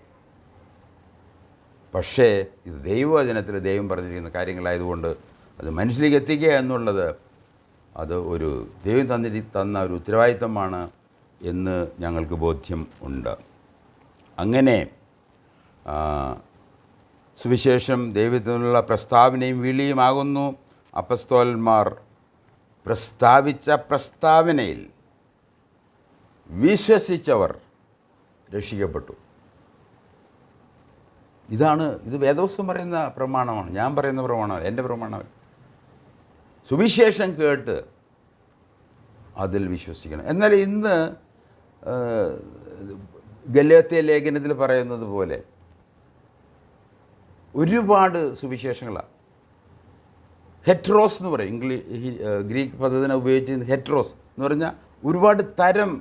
പക്ഷേ ഇത് ദൈവവചനത്തിൽ ദൈവം പറഞ്ഞിരിക്കുന്ന കാര്യങ്ങളായതുകൊണ്ട് അത് മനുഷ്യരിലേക്ക് എത്തിക്കുക എന്നുള്ളത് അത് ഒരു ദൈവം തന്ന ഒരു ഉത്തരവാദിത്തമാണ് എന്ന് ഞങ്ങൾക്ക് ബോധ്യം ഉണ്ട്. അങ്ങനെ സുവിശേഷം ദൈവത്തിനുള്ള പ്രസ്താവനയും വിളിയുമാകുന്നു. അപ്പസ്തോലന്മാർ പ്രസ്താവിച്ച പ്രസ്താവനയിൽ വിശ്വസിച്ചവർ രക്ഷിക്കപ്പെട്ടു. ഇത് വേദപുസ്തകം പറയുന്ന പ്രമാണമാണ്, ഞാൻ പറയുന്ന പ്രമാണമല്ല, എൻ്റെ പ്രമാണമല്ല. സുവിശേഷം കേട്ട് അതിൽ വിശ്വസിക്കണം. എന്നാൽ ഇന്ന് ഗലാത്യ ലേഖനത്തിൽ പറയുന്നത് പോലെ ഒരുപാട് സുവിശേഷങ്ങളാണ്. ഹെട്രോസ് എന്ന് പറയും, ഗ്രീക്ക് പദത്തിനെ ഉപയോഗിച്ച് ഹെട്രോസ് എന്ന് പറഞ്ഞാൽ ഒരുപാട് തരം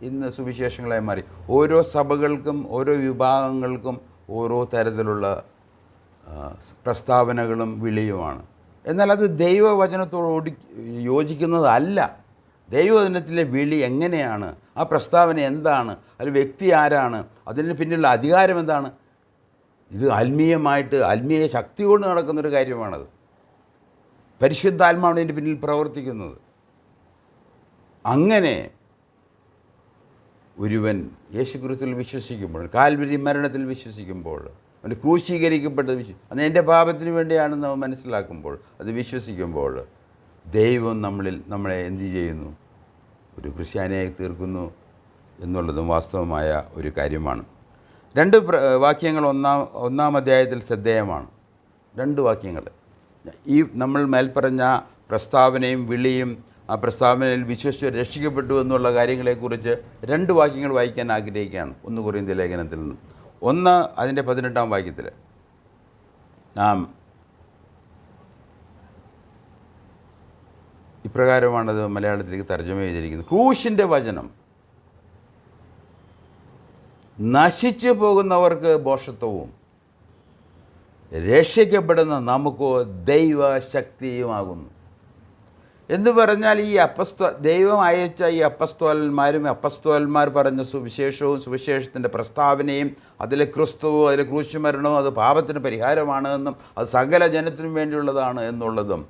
ഇന്ന് സുവിശേഷങ്ങളായി മാറി. ഓരോ സഭകൾക്കും ഓരോ വിഭാഗങ്ങൾക്കും ഓരോ തരത്തിലുള്ള പ്രസ്താവനകളും വിളിയുമാണ്. എന്നാൽ അത് ദൈവവചനത്തോട് യോജിക്കുന്നതല്ല. ദൈവവചനത്തിലെ വിളി എങ്ങനെയാണ്, ആ പ്രസ്താവന എന്താണ്, അതിൽ വ്യക്തി ആരാണ്, അതിന് പിന്നിലുള്ള അധികാരം എന്താണ്, ഇത് ആത്മീയ ശക്തി കൊണ്ട് നടക്കുന്നൊരു കാര്യമാണത്. പരിശുദ്ധാത്മാവാണ് ഇതിൻ്റെ പിന്നിൽ പ്രവർത്തിക്കുന്നത്. അങ്ങനെ ഒരുവൻ യേശുക്രിസ്തുവിൽ വിശ്വസിക്കുമ്പോൾ, കാൽവരി മരണത്തിൽ വിശ്വസിക്കുമ്പോൾ, അവൻ്റെ ക്രൂശീകരിക്കപ്പെട്ടത് അത് എൻ്റെ പാപത്തിന് വേണ്ടിയാണെന്ന് അവൻ മനസ്സിലാക്കുമ്പോൾ, അത് വിശ്വസിക്കുമ്പോൾ ദൈവം നമ്മളെ എന്ത് ചെയ്യുന്നു, ഒരു ക്രിസ്ത്യാനിയായി തീർക്കുന്നു എന്നുള്ളതും വാസ്തവമായ ഒരു കാര്യമാണ്. 2 വാക്യങ്ങൾ ഒന്നാം അധ്യായത്തിൽ ശ്രദ്ധേയമാണ്. 2 വാക്യങ്ങൾ ഈ നമ്മൾ മേൽപ്പറഞ്ഞ പ്രസ്താവനയും വിളിയും ആ പ്രസ്താവനയിൽ വിശ്വസിച്ച് രക്ഷിക്കപ്പെട്ടു എന്നുള്ള കാര്യങ്ങളെക്കുറിച്ച് 2 വാക്യങ്ങൾ വായിക്കാൻ ആഗ്രഹിക്കുകയാണ്. 1 കൊരിന്ത്യർ ലേഖനത്തിൽ നിന്ന്. 1 അതിൻ്റെ 18-ാം വാക്യത്തിൽ നാം ഇപ്രകാരമാണത് മലയാളത്തിലേക്ക് തർജ്ജമ ചെയ്തിരിക്കുന്നത്. ക്രൂശിൻ്റെ വചനം നശിച്ചു പോകുന്നവർക്ക് ഭോഷത്വവും രക്ഷിക്കപ്പെടുന്ന നമുക്കോ ദൈവശക്തിയുമാകുന്നു. എന്ന് പറഞ്ഞാൽ ദൈവം അയച്ച ഈ അപ്പസ്തോലന്മാർ പറഞ്ഞ സുവിശേഷവും സുവിശേഷത്തിൻ്റെ പ്രസ്താവനയും അതിലെ ക്രിസ്തുവും അതിലെ ക്രൂശുമരണവും അത് പാപത്തിന് പരിഹാരമാണ് എന്നും അത് സകല ജനത്തിനും വേണ്ടിയുള്ളതാണ് എന്നുള്ളതും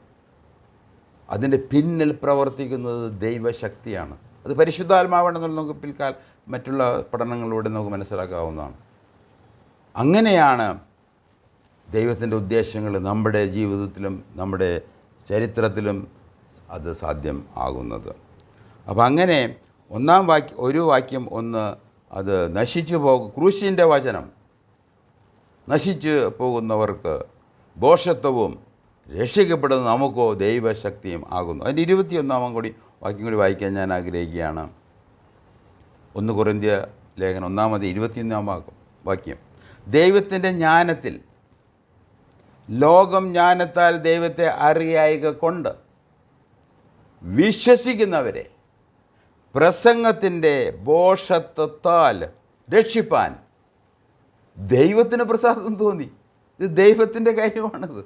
അതിൻ്റെ പിന്നിൽ പ്രവർത്തിക്കുന്നത് ദൈവശക്തിയാണ്. അത് പരിശുദ്ധാത്മാവാണെന്നുള്ള നമുക്ക് മറ്റുള്ള പഠനങ്ങളിലൂടെ നമുക്ക് മനസ്സിലാക്കാവുന്നതാണ്. അങ്ങനെയാണ് ദൈവത്തിൻ്റെ ഉദ്ദേശങ്ങൾ നമ്മുടെ ജീവിതത്തിലും നമ്മുടെ ചരിത്രത്തിലും അത് സാധ്യം ആകുന്നത്. അപ്പം അങ്ങനെ ഒരു വാക്യം അത് ക്രൂശിൻ്റെ വചനം നശിച്ചു പോകുന്നവർക്ക് ഭോഷത്വവും രക്ഷിക്കപ്പെടുന്ന നമുക്കോ ദൈവശക്തിയും ആകുന്നു. അതിൻ്റെ 21-ാം വാക്യം കൂടി വായിക്കാൻ ഞാൻ ആഗ്രഹിക്കുകയാണ്. 1 കൊരിന്ത്യർ ലേഖനം 1-ാം വാക്യം. ദൈവത്തിൻ്റെ ജ്ഞാനത്തിൽ ലോകം ജ്ഞാനത്താൽ ദൈവത്തെ അറിയായിക കൊണ്ട് വിശ്വസിക്കുന്നവരെ പ്രസംഗത്തിൻ്റെ ഭോഷത്വത്താൽ രക്ഷിപ്പാൻ ദൈവത്തിന് പ്രസാദം തോന്നി. ഇത് ദൈവത്തിൻ്റെ കാര്യമാണത്.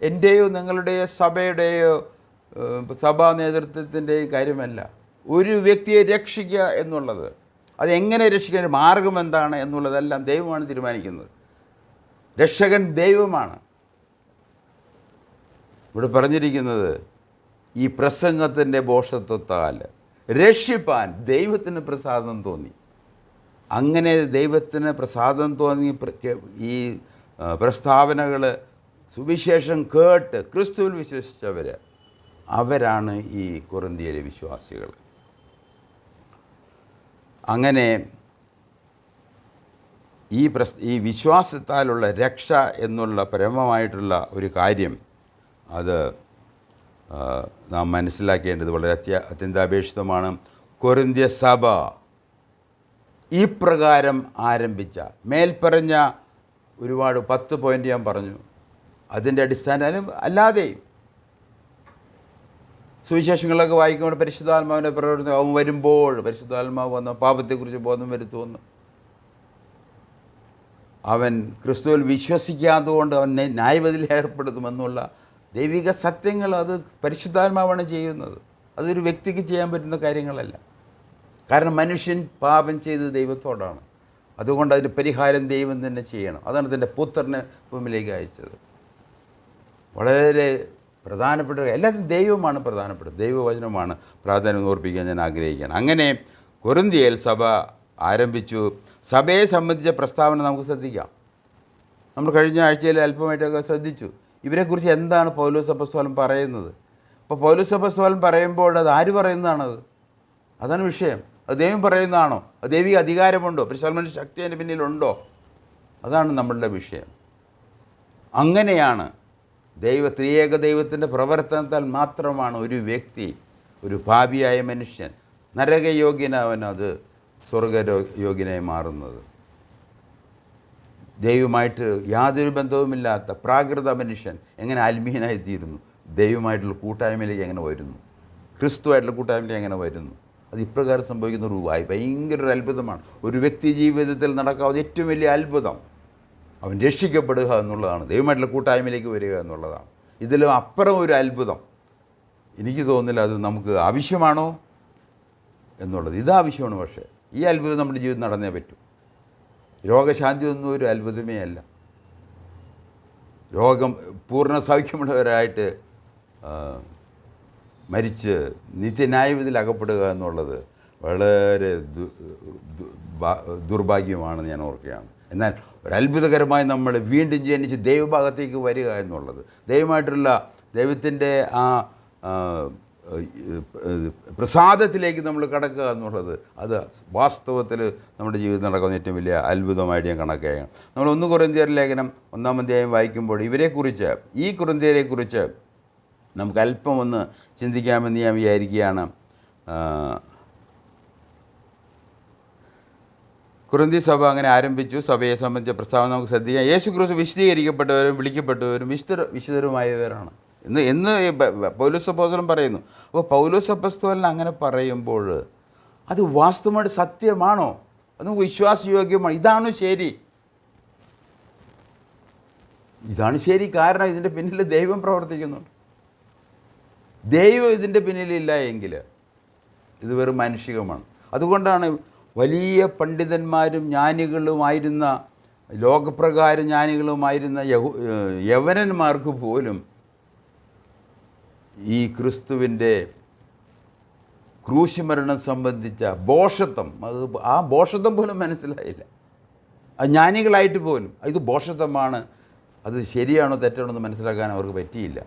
എൻ്റെയോ നിങ്ങളുടെയോ സഭയുടെയോ സഭാ നേതൃത്വത്തിൻ്റെയും കാര്യമല്ല. ഒരു വ്യക്തിയെ രക്ഷിക്കുക എന്നുള്ളത്, അതെങ്ങനെ രക്ഷിക്കാൻ മാർഗം എന്താണ് എന്നുള്ളതെല്ലാം ദൈവമാണ് തീരുമാനിക്കുന്നത്. രക്ഷകൻ ദൈവമാണ്. ഇവിടെ പറഞ്ഞിരിക്കുന്നത് ഈ പ്രസംഗത്തിൻ്റെ ഭോഷത്വത്താൽ രക്ഷിപ്പാൻ ദൈവത്തിന് പ്രസാദം തോന്നി. അങ്ങനെ ദൈവത്തിന് പ്രസാദം തോന്നി ഈ പ്രസ്താവനകൾ സുവിശേഷം കേട്ട് ക്രിസ്തുവിൽ വിശ്വസിച്ചവർ, അവരാണ് ഈ കൊറിന്ത്യയിലെ വിശ്വാസികൾ. അങ്ങനെ ഈ വിശ്വാസത്താലുള്ള രക്ഷ എന്നുള്ള പരമമായിട്ടുള്ള ഒരു കാര്യം അത് നാം മനസ്സിലാക്കേണ്ടത് വളരെ അത്യന്താപേക്ഷിതമാണ്. കൊരിന്ത്യ സഭ ഈ പ്രകാരം ആരംഭിച്ച മേൽപ്പറഞ്ഞ ഒരുപാട് 10 പോയിൻ്റ് ഞാൻ പറഞ്ഞു, അതിൻ്റെ അടിസ്ഥാനം അല്ലാതെയും സുവിശേഷങ്ങളൊക്കെ വായിക്കുമ്പോൾ പരിശുദ്ധാത്മാവിൻ്റെ പ്രവർത്തനം അവൻ വരുമ്പോൾ പരിശുദ്ധാത്മാവ് വന്ന പാപത്തെക്കുറിച്ച് ബോധം വരുത്തുമെന്ന്, അവൻ ക്രിസ്തുവിൽ വിശ്വസിക്കാത്തതുകൊണ്ട് അവൻ ന്യായവിധിയിൽ ഏർപ്പെടുത്തുമെന്നുള്ള ദൈവിക സത്യങ്ങൾ അത് പരിശുദ്ധാത്മാവാണ് ചെയ്യുന്നത്. അതൊരു വ്യക്തിക്ക് ചെയ്യാൻ പറ്റുന്ന കാര്യങ്ങളല്ല. കാരണം മനുഷ്യൻ പാപം ചെയ്ത് ദൈവത്തോടാണ്. അതുകൊണ്ട് അതിന് പരിഹാരം ദൈവം തന്നെ ചെയ്യണം. അതാണ് തൻ്റെ പുത്രനെ ഭൂമിയിലേക്ക് അയച്ചത്. വളരെ പ്രധാനപ്പെട്ട എല്ലാത്തിനും ദൈവമാണ് പ്രധാനപ്പെട്ടത്, ദൈവവചനമാണ് പ്രാധാന്യം ഓർപ്പിക്കാൻ ഞാൻ ആഗ്രഹിക്കുകയാണ്. അങ്ങനെ കൊരിന്ത്യയിൽ സഭ ആരംഭിച്ചു. സഭയെ സംബന്ധിച്ച പ്രസ്താവന നമുക്ക് ശ്രദ്ധിക്കാം. നമ്മൾ കഴിഞ്ഞ ആഴ്ചയിൽ അല്പമായിട്ടൊക്കെ ശ്രദ്ധിച്ചു ഇവരെക്കുറിച്ച് എന്താണ് പൗലോസ് അപ്പോസ്തലൻ പറയുന്നത്. അപ്പോൾ പൗലോസ് അപ്പോസ്തലൻ പറയുമ്പോൾ അത് ആര് പറയുന്നതാണത്? അതാണ് വിഷയം. അത് ദൈവം പറയുന്നതാണോ? അത് ദൈവിക അധികാരമുണ്ടോ? പരിശുദ്ധാത്മാവിൻ്റെ ശക്തി അതിൻ്റെ പിന്നിലുണ്ടോ? അതാണ് നമ്മളുടെ വിഷയം. അങ്ങനെയാണ് ത്രിയേക ദൈവത്തിൻ്റെ പ്രവർത്തനത്താൽ മാത്രമാണ് ഒരു വ്യക്തി, ഒരു പാപിയായ മനുഷ്യൻ, നരകയോഗ്യനവനത് സ്വർഗയോഗ്യനായി മാറുന്നത്. ദൈവമായിട്ട് യാതൊരു ബന്ധവുമില്ലാത്ത പ്രാകൃത മനുഷ്യൻ എങ്ങനെ ആത്മീയനായിത്തീരുന്നു? ദൈവമായിട്ടുള്ള കൂട്ടായ്മയിലേക്ക് എങ്ങനെ വരുന്നു? ക്രിസ്തുവായിട്ടുള്ള കൂട്ടായ്മയിലേക്ക് എങ്ങനെ വരുന്നു? അത് ഇപ്രകാരം സംഭവിക്കുന്ന ഒരു ഭയങ്കര ഒരു അത്ഭുതമാണ്. ഒരു വ്യക്തി ജീവിതത്തിൽ നടക്കാവുന്ന ഏറ്റവും വലിയ അത്ഭുതം അവൻ രക്ഷിക്കപ്പെടുക എന്നുള്ളതാണ്, ദൈവമായിട്ടുള്ള കൂട്ടായ്മയിലേക്ക് വരിക എന്നുള്ളതാണ്. ഇതിലും അപ്പുറം ഒരു അത്ഭുതം എനിക്ക് തോന്നുന്നില്ല അത് നമുക്ക് ആവശ്യമാണോ എന്നുള്ളത്. ഇതാവശ്യമാണ്. പക്ഷേ ഈ അത്ഭുതം നമ്മുടെ ജീവിതം നടന്നേ പറ്റൂ. രോഗശാന്തി ഒന്നും ഒരു അത്ഭുതമേ അല്ല. രോഗം പൂർണ്ണ സൗഖ്യമുള്ളവരായിട്ട് മരിച്ച് നിത്യന്യായവിധിയിൽ അകപ്പെടുക എന്നുള്ളത് വളരെ ദുർഭാഗ്യമാണെന്ന് ഞാൻ ഓർക്കുകയാണ്. എന്നാൽ ഒരത്ഭുതകരമായി നമ്മൾ വീണ്ടും ജനിച്ച് ദൈവഭാഗത്തേക്ക് വരിക എന്നുള്ളത്, ദൈവമായിട്ടുള്ള ദൈവത്തിൻ്റെ ആ പ്രസാദത്തിലേക്ക് നമ്മൾ കടക്കുക എന്നുള്ളത്, അത് വാസ്തവത്തിൽ നമ്മുടെ ജീവിതത്തിൽ നടക്കുന്ന ഏറ്റവും വലിയ അത്ഭുതമായിട്ട് ഞാൻ കണക്കുകയാണ്. നമ്മൾ 1 കൊരിന്ത്യർ ലേഖനം 1-ാം അധ്യായം വായിക്കുമ്പോൾ ഇവരെക്കുറിച്ച്, ഈ കൊരിന്ത്യരെക്കുറിച്ച് നമുക്ക് അല്പം ഒന്ന് ചിന്തിക്കാമെന്ന് ഞാൻ വിചാരിക്കുകയാണ്. കൊരിന്ത്യ സഭ അങ്ങനെ ആരംഭിച്ചു. സഭയെ സംബന്ധിച്ച പ്രസ്താവന നമുക്ക് ശ്രദ്ധിക്കാം. യേശു ക്രിസ്തു വിശദീകരിക്കപ്പെട്ടവരും വിളിക്കപ്പെട്ടവരും വിശുദ്ധരുമായവരാണ് എന്ന് പൗലോസ് അപ്പോസ്തലൻ പറയുന്നു. അപ്പോൾ പൗലോസ് അപ്പോസ്തലൻ അങ്ങനെ പറയുമ്പോൾ അത് വാസ്തവമായിട്ട് സത്യമാണോ? അത് നമുക്ക് വിശ്വാസയോഗ്യമാണ്. ഇതാണ് ശരി, ഇതാണ് ശരി. കാരണം ഇതിൻ്റെ പിന്നിൽ ദൈവം പ്രവർത്തിക്കുന്നുണ്ട്. ദൈവം ഇതിൻ്റെ പിന്നിലില്ല എങ്കിൽ ഇത് വെറും മാനുഷികമാണ്. അതുകൊണ്ടാണ് വലിയ പണ്ഡിതന്മാരും ജ്ഞാനികളുമായിരുന്ന, ലോകപ്രകാരം ജ്ഞാനികളുമായിരുന്ന യവനന്മാർക്ക് പോലും ഈ ക്രിസ്തുവിൻ്റെ ക്രൂശുമരണം സംബന്ധിച്ച ഭോഷത്വം, ആ ഭോഷത്വം പോലും മനസ്സിലായില്ല. അത് ജ്ഞാനികളായിട്ട് പോലും ഇത് ഭോഷത്വമാണ്, അത് ശരിയാണോ തെറ്റാണോ എന്ന് മനസ്സിലാക്കാൻ അവർക്ക് പറ്റിയില്ല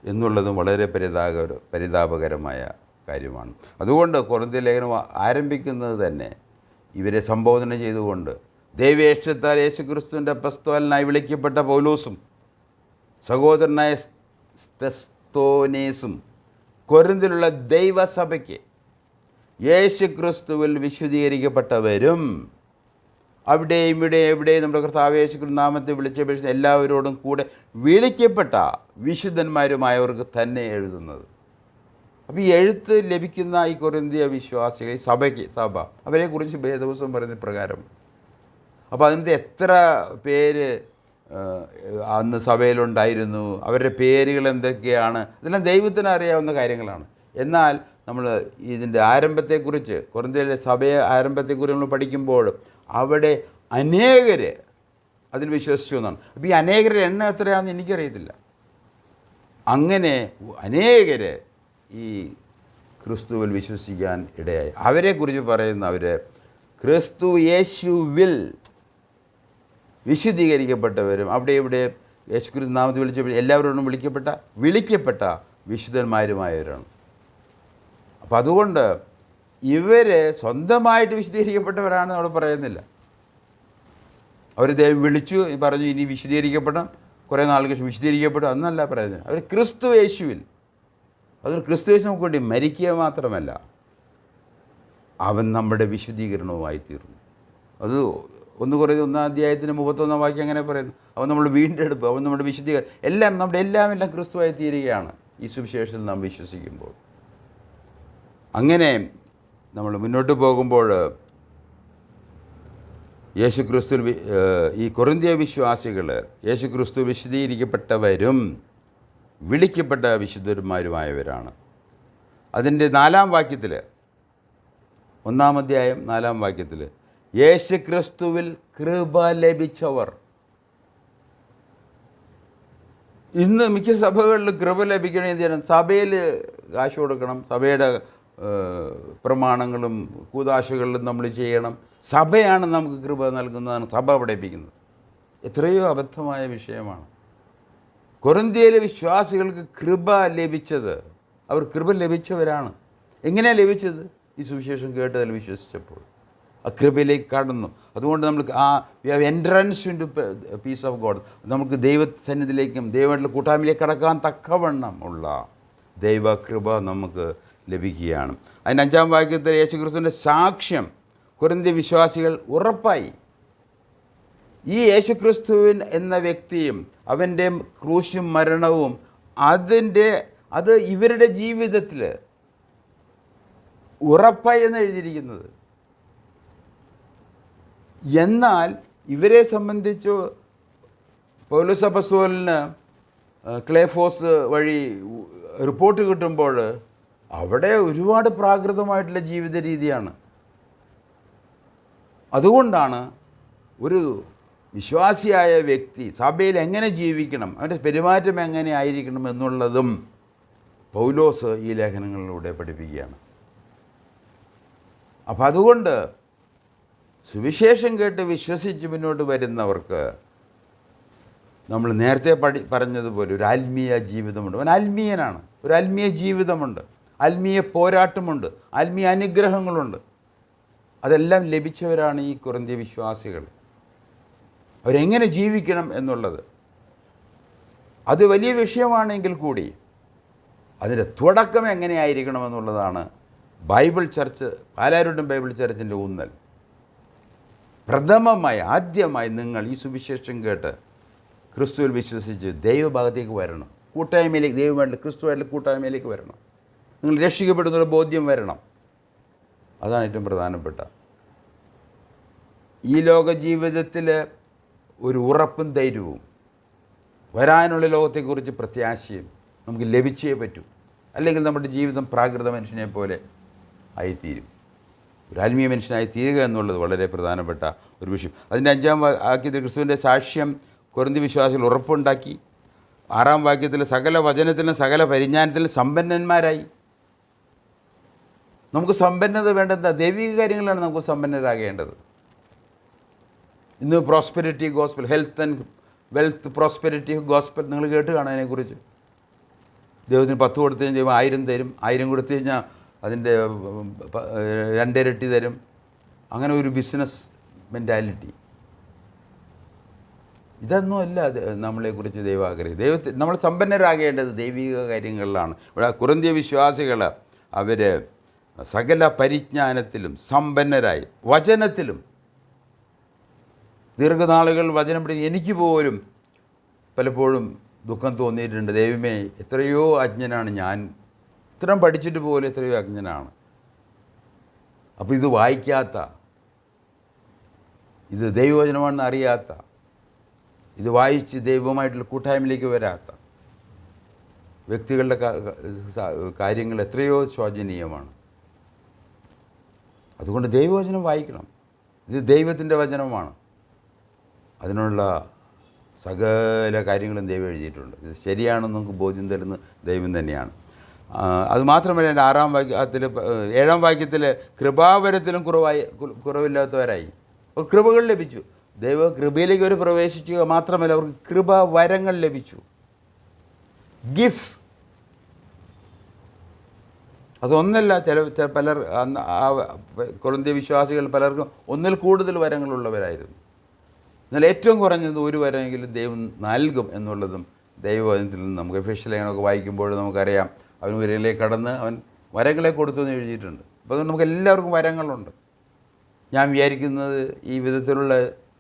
എന്നുള്ളതും വളരെ പരിതാപകരമായ കാര്യമാണ്. അതുകൊണ്ട് കൊരിന്ത്യ ലേഖനം ആരംഭിക്കുന്നത് തന്നെ ഇവരെ സംബോധന ചെയ്തുകൊണ്ട് ദൈവേഷ്ടത്താൽ യേശുക്രിസ്തുവിൻ്റെ അപ്പോസ്തലനായി വിളിക്കപ്പെട്ട പൗലോസും സഹോദരനായ സ്തെസ്തോനേസും കൊരിന്തിലുള്ള ദൈവസഭയ്ക്ക് യേശുക്രിസ്തുവിൽ വിശുദ്ധീകരിക്കപ്പെട്ടവരും അവിടെയും എവിടെയും നമ്മുടെ കർത്താവ് യേശുക്രിസ്തു നാമത്തെ വിളിച്ചപേക്ഷിച്ച എല്ലാവരോടും കൂടെ വിളിക്കപ്പെട്ട വിശുദ്ധന്മാരുമായവർക്ക് തന്നെ എഴുതുന്നത്. അപ്പോൾ ഈ എഴുത്ത് ലഭിക്കുന്ന ഈ കൊരിന്ത്യ വിശ്വാസികൾ, സഭ അവരെക്കുറിച്ച് വേദപുസ്തകം പറയുന്ന പ്രകാരം. അപ്പോൾ അതിൻ്റെ എത്ര പേര് അന്ന് സഭയിലുണ്ടായിരുന്നു, അവരുടെ പേരുകൾ എന്തൊക്കെയാണ്, ഇതെല്ലാം ദൈവത്തിന് അറിയാവുന്ന കാര്യങ്ങളാണ്. എന്നാൽ നമ്മൾ ഇതിൻ്റെ ആരംഭത്തെക്കുറിച്ച്, കൊരിന്ത്യയിലെ സഭയെ ആരംഭത്തെക്കുറിച്ച് നമ്മൾ പഠിക്കുമ്പോൾ അവിടെ അനേകർ അതിൽ വിശ്വസിച്ചു എന്നാണ്. അപ്പോൾ ഈ അനേകരുടെ എണ്ണം എത്രയാണെന്ന് എനിക്കറിയത്തില്ല. അങ്ങനെ അനേകർ ഈ ക്രിസ്തുവിൽ വിശ്വസിക്കാൻ ഇടയായി. അവരെക്കുറിച്ച് പറയുന്ന അവർ ക്രിസ്തു യേശുവിൽ വിശുദ്ധീകരിക്കപ്പെട്ടവരും അവിടെ ഇവിടെ യേശുക്രിസ്തു നാമത്തിൽ വിളിച്ച എല്ലാവരോടും വിളിക്കപ്പെട്ട വിശുദ്ധന്മാരുമായവരാണ്. അപ്പം അതുകൊണ്ട് ഇവർ സ്വന്തമായിട്ട് വിശദീകരിക്കപ്പെട്ടവരാണെന്ന് അവിടെ പറയുന്നില്ല. അവർ ദൈവം വിളിച്ചു പറഞ്ഞു ഇനി വിശദീകരിക്കപ്പെടണം, കുറേ നാൾക്ക് ശേഷം വിശദീകരിക്കപ്പെടും എന്നല്ല പറയുന്നത്. അവർ ക്രിസ്തു യേശുവിൽ, അതുകൊണ്ട് ക്രിസ്തു യേശു നമുക്ക് വേണ്ടി മരിക്കുക മാത്രമല്ല, അവൻ നമ്മുടെ വിശുദ്ധീകരണവുമായി തീർന്നു. അത് 1 കൊരിന്ത്യർ 1 അധ്യായത്തിന് 31 വാക്യം അങ്ങനെ പറയുന്നു. അവൻ നമ്മൾ വീണ്ടെടുപ്പ്, അവൻ നമ്മുടെ വിശുദ്ധീകരണം, എല്ലാം ക്രിസ്തുവായി തീരുകയാണ് ഈ സുവിശേഷത്തിൽ നാം വിശ്വസിക്കുമ്പോൾ. അങ്ങനെ നമ്മൾ മുന്നോട്ട് പോകുമ്പോൾ യേശുക്രിസ്തുവിൽ ഈ കൊറിന്ത്യ വിശ്വാസികൾ യേശുക്രിസ്തു വിശദീകരിക്കപ്പെട്ടവരും വിളിക്കപ്പെട്ട വിശുദ്ധന്മാരുമായവരാണ്. അതിൻ്റെ 4-ാം വാക്യത്തിൽ 1-ാം അധ്യായം 4-ാം വാക്യത്തിൽ യേശുക്രിസ്തുവിൽ കൃപ ലഭിച്ചവർ. ഇന്ന് മിക്ക സഭകളിലും കൃപ ലഭിക്കണമെന്ന് ചെയ്യണം, സഭയിൽ കാശ് കൊടുക്കണം, സഭയുടെ പ്രമാണങ്ങളും കൂതാശകളിലും നമ്മൾ ചെയ്യണം, സഭയാണ് നമുക്ക് കൃപ നൽകുന്നതാണ് സഭ പഠിപ്പിക്കുന്നത്. എത്രയോ അബദ്ധമായ വിഷയമാണ്. കൊറിന്ത്യയിലെ വിശ്വാസികൾക്ക് കൃപ ലഭിച്ചത്, അവർ കൃപ ലഭിച്ചവരാണ്. എങ്ങനെയാണ് ലഭിച്ചത്? ഈ സുവിശേഷം കേട്ടതിൽ വിശ്വസിച്ചപ്പോൾ ആ കൃപയിലേക്ക് കടന്നു. അതുകൊണ്ട് നമ്മൾ entrance in to peace of God, നമുക്ക് ദൈവസന്നിധിയിലേക്കും ദൈവമായിട്ടുള്ള കൂട്ടായ്മയിലേക്ക് കടക്കാൻ തക്കവണ്ണം ഉള്ള ദൈവകൃപ നമുക്ക് ലഭിക്കുകയാണ്. അതിൻ്റെ 5-ാം വാക്യത്തിൽ യേശുക്രിസ്തുവിൻ്റെ സാക്ഷ്യം കൊരിന്ത്യ വിശ്വാസികൾ ഉറപ്പായി. ഈ യേശുക്രിസ്തുവിൻ എന്ന വ്യക്തിയും അവൻ്റെ ക്രൂശും മരണവും അത് ഇവരുടെ ജീവിതത്തിൽ ഉറപ്പായി എന്ന് എഴുതിയിരിക്കുന്നത്. എന്നാൽ ഇവരെ സംബന്ധിച്ച് പൗലോസ് അപ്പോസ്തലന് ക്ലേഫോസ് വഴി റിപ്പോർട്ട് കിട്ടുമ്പോൾ അവിടെ ഒരുപാട് പ്രാകൃതമായിട്ടുള്ള ജീവിത രീതിയാണ്. അതുകൊണ്ടാണ് ഒരു വിശ്വാസിയായ വ്യക്തി സഭയിൽ എങ്ങനെ ജീവിക്കണം, അവൻ്റെ പെരുമാറ്റം എങ്ങനെ ആയിരിക്കണം എന്നുള്ളതും പൗലോസ് ഈ ലേഖനങ്ങളിലൂടെ പഠിപ്പിക്കുകയാണ്. അപ്പം അതുകൊണ്ട് സുവിശേഷം കേട്ട് വിശ്വസിച്ച് മുന്നോട്ട് വരുന്നവർക്ക് നമ്മൾ നേരത്തെ പറഞ്ഞതുപോലെ ഒരു ആത്മീയ ജീവിതമുണ്ട്. അവൻ ആത്മീയനാണ്, ഒരു ആത്മീയ ജീവിതമുണ്ട്, ആത്മീയ പോരാട്ടമുണ്ട്, ആത്മീയ അനുഗ്രഹങ്ങളുണ്ട്. അതെല്ലാം ലഭിച്ചവരാണ് ഈ കൊരിന്ത്യ വിശ്വാസികൾ. അവരെങ്ങനെ ജീവിക്കണം എന്നുള്ളത് അത് വലിയ വിഷയമാണെങ്കിൽ കൂടി അതിൻ്റെ തുടക്കം എങ്ങനെയായിരിക്കണം എന്നുള്ളതാണ് ബൈബിൾ ചർച്ച്, പാലാരൂട്ടം ബൈബിൾ ചർച്ചിൻ്റെ ഊന്നൽ. ആദ്യമായി നിങ്ങൾ ഈ സുവിശേഷം കേട്ട് ക്രിസ്തുവിൽ വിശ്വസിച്ച് ദൈവഭാഗത്തേക്ക് വരണം, കൂട്ടായ്മയിലേക്ക്, ദൈവമായിട്ടുള്ള ക്രിസ്തുവായിട്ടുള്ള കൂട്ടായ്മയിലേക്ക് വരണം. നിങ്ങൾ രക്ഷിക്കപ്പെടുന്നുള്ള ബോധ്യം വരണം. അതാണ് ഏറ്റവും പ്രധാനപ്പെട്ട. ഈ ലോക ജീവിതത്തിൽ ഒരു ഉറപ്പും ധൈര്യവും വരാനുള്ള ലോകത്തെക്കുറിച്ച് പ്രത്യാശയും നമുക്ക് ലഭിച്ചേ പറ്റൂ. അല്ലെങ്കിൽ നമ്മുടെ ജീവിതം പ്രാകൃത മനുഷ്യനെ പോലെ ആയിത്തീരും. ഒരു ആത്മീയ മനുഷ്യനായി തീരുക എന്നുള്ളത് വളരെ പ്രധാനപ്പെട്ട ഒരു വിഷയം. അതിൻ്റെ 5-ാം വാക്യത്തിൽ ക്രിസ്തുവിൻ്റെ സാക്ഷ്യം കൊരിന്ത്യ വിശ്വാസികൾ ഉറപ്പുണ്ടാക്കി. 6-ാം വാക്യത്തിൽ സകല വചനത്തിലും സകല പരിജ്ഞാനത്തിലും സമ്പന്നന്മാരായി. നമുക്ക് സമ്പന്നത വേണ്ടത് ദൈവിക കാര്യങ്ങളാണ് നമുക്ക് സമ്പന്നരാകേണ്ടത്. ഇന്ന് prosperity gospel, health and wealth prosperity gospel നിങ്ങൾ കേട്ട് കാണാൻ അതിനെക്കുറിച്ച്. ദൈവത്തിന് 10 കൊടുത്തു കഴിഞ്ഞാൽ ദൈവം 1000 തരും, 1000 കൊടുത്തു കഴിഞ്ഞാൽ അതിൻ്റെ 2 ഇരട്ടി തരും. അങ്ങനെ ഒരു ബിസിനസ് മെൻറ്റാലിറ്റി. ഇതൊന്നുമല്ല നമ്മളെക്കുറിച്ച് ദൈവം ആഗ്രഹിക്കും. നമ്മൾ സമ്പന്നരാകേണ്ടത് ദൈവിക കാര്യങ്ങളിലാണ്. ഇവിടെ കൊരിന്ത്യ വിശ്വാസികൾ അവർ സകല പരിജ്ഞാനത്തിലും സമ്പന്നരായി, വചനത്തിലും. ദീർഘനാളുകൾ വചനം പഠിച്ച് എനിക്ക് പോലും പലപ്പോഴും ദുഃഖം തോന്നിയിട്ടുണ്ട്. ദൈവമേ, എത്രയോ അജ്ഞനാണ് ഞാൻ, ഇത്രയും പഠിച്ചിട്ട് പോലും എത്രയോ അജ്ഞനാണ്. അപ്പോൾ ഇത് വായിക്കാത്ത, ഇത് ദൈവവചനമാണെന്ന് അറിയാത്ത, ഇത് വായിച്ച് ദൈവമായിട്ടുള്ള കൂട്ടായ്മയിലേക്ക് വരാത്ത വ്യക്തികളുടെ കാര്യങ്ങൾ എത്രയോ ശോചനീയമാണ്. അതുകൊണ്ട് ദൈവവചനം വായിക്കണം. ഇത് ദൈവത്തിൻ്റെ വചനമാണ്. അതിനുള്ള സകല കാര്യങ്ങളും ദൈവം എഴുതിയിട്ടുണ്ട്. ഇത് ശരിയാണെന്ന് നമുക്ക് ബോധ്യം തരുന്ന ദൈവം തന്നെയാണ്. അതുമാത്രമല്ല എൻ്റെ 6-ാം വാക്യത്തിൽ 7-ാം വാക്യത്തിൽ കൃപാവരത്തിലും കുറവില്ലാത്തവരായി. അവർ കൃപകൾ ലഭിച്ചു. ദൈവ കൃപയിലേക്ക് അവർ പ്രവേശിക്കുക മാത്രമല്ല, അവർക്ക് കൃപാവരങ്ങൾ ലഭിച്ചു, ഗിഫ്റ്റ്സ്. അതൊന്നല്ല, പലർ കൊരിന്ത്യ വിശ്വാസികൾ പലർക്കും ഒന്നിൽ കൂടുതൽ വരങ്ങളുള്ളവരായിരുന്നു. എന്നാൽ ഏറ്റവും കുറഞ്ഞത് ഒരു വരമെങ്കിലും ദൈവം നൽകും എന്നുള്ളതും ദൈവവചനത്തിൽ നിന്ന് നമുക്ക് എഫേസ്യ ലേഖനമൊക്കെ വായിക്കുമ്പോൾ നമുക്കറിയാം. അവൻ ഉയരങ്ങളിലേക്ക് കടന്ന് അവൻ വരങ്ങളെ കൊടുത്തു എന്ന് എഴുതിയിട്ടുണ്ട്. അപ്പോൾ അതുകൊണ്ട് നമുക്ക് എല്ലാവർക്കും വരങ്ങളുണ്ട്. ഞാൻ വിചാരിക്കുന്നത് ഈ വിധത്തിലുള്ള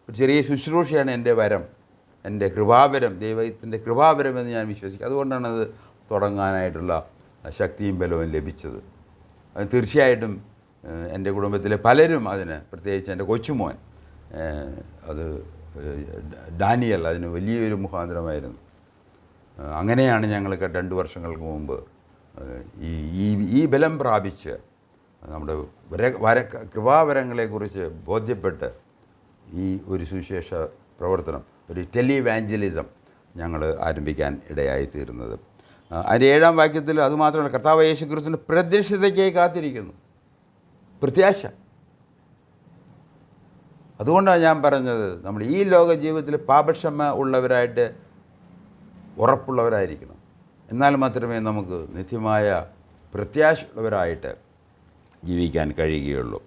ഒരു ചെറിയ ശുശ്രൂഷയാണ് എൻ്റെ വരം, എൻ്റെ കൃപാവരം, ദൈവത്തിൻ്റെ കൃപാവരം എന്ന് ഞാൻ വിശ്വസിക്കും. അതുകൊണ്ടാണ് അത് തുടങ്ങാനായിട്ടുള്ള ശക്തിയും ബലവും ലഭിച്ചത്. അത് തീർച്ചയായിട്ടും എൻ്റെ കുടുംബത്തിലെ പലരും അതിന്, പ്രത്യേകിച്ച് എൻ്റെ കൊച്ചുമോൻ അത് ഡാനിയൽ, അതിന് വലിയൊരു മുഖാന്തരമായിരുന്നു. അങ്ങനെയാണ് ഞങ്ങൾക്ക് 2 വർഷങ്ങൾക്ക് മുമ്പ് ഈ ബലം പ്രാപിച്ച് നമ്മുടെ കൃപാവരങ്ങളെക്കുറിച്ച് ബോധ്യപ്പെട്ട് ഈ ഒരു സുവിശേഷ പ്രവർത്തനം, ഒരു ടെലിവാഞ്ചലിസം ഞങ്ങൾ ആരംഭിക്കാൻ ഇടയായിത്തീരുന്നത്. അതിൻ്റെ 7-ാം വാക്യത്തിൽ അതുമാത്രമല്ല, കർത്താവ് യേശു ക്രിസ്തുവിൻ്റെ പ്രത്യക്ഷതയ്ക്കായി കാത്തിരിക്കുന്നു, പ്രത്യാശ. അതുകൊണ്ടാണ് ഞാൻ പറഞ്ഞത്, നമ്മൾ ഈ ലോക ജീവിതത്തിൽ പാപക്ഷമ ഉള്ളവരായിട്ട് ഉറപ്പുള്ളവരായിരിക്കണം. എന്നാൽ മാത്രമേ നമുക്ക് നിത്യമായ പ്രത്യാശയുള്ളവരായിട്ട് ജീവിക്കാൻ കഴിയുകയുള്ളൂ.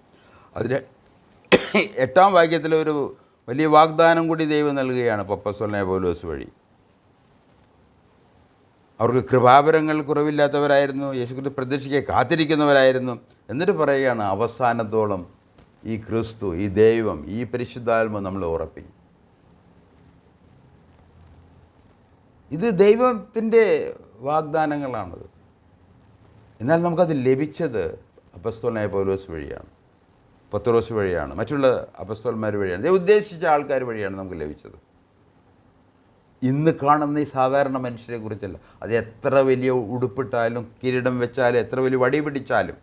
അതിന് 8-ാം വാക്യത്തിൽ ഒരു വലിയ വാഗ്ദാനം കൂടി ദൈവം നൽകുകയാണ് അപ്പോസ്തലനായ പൗലോസ് വഴി. അവർക്ക് കൃപാവരങ്ങൾ കുറവില്ലാത്തവരായിരുന്നു, യേശുക്രിസ്തു പ്രതീക്ഷയ്ക്ക് കാത്തിരിക്കുന്നവരായിരുന്നു. എന്നിട്ട് പറയുകയാണ്, അവസാനത്തോളം ഈ ക്രിസ്തു, ഈ ദൈവം, ഈ പരിശുദ്ധാത്മ നമ്മൾ ഉറപ്പിക്കും. ഇത് ദൈവത്തിൻ്റെ വാഗ്ദാനങ്ങളാണത്. എന്നാൽ നമുക്കത് ലഭിച്ചത് അപ്പോസ്തലനായ പൗലോസ് വഴിയാണ്, പത്രോസ് വഴിയാണ്, മറ്റുള്ള അപ്പോസ്തലന്മാർ വഴിയാണ്, ദൈവം ഉദ്ദേശിച്ച ആൾക്കാർ വഴിയാണ് നമുക്ക് ലഭിച്ചത്. ഇന്ന് കാണുന്ന ഈ സാധാരണ മനുഷ്യരെ കുറിച്ചല്ല. അത് എത്ര വലിയ ഉടുപ്പിട്ടാലും, കിരീടം വെച്ചാലും, എത്ര വലിയ വടി പിടിച്ചാലും,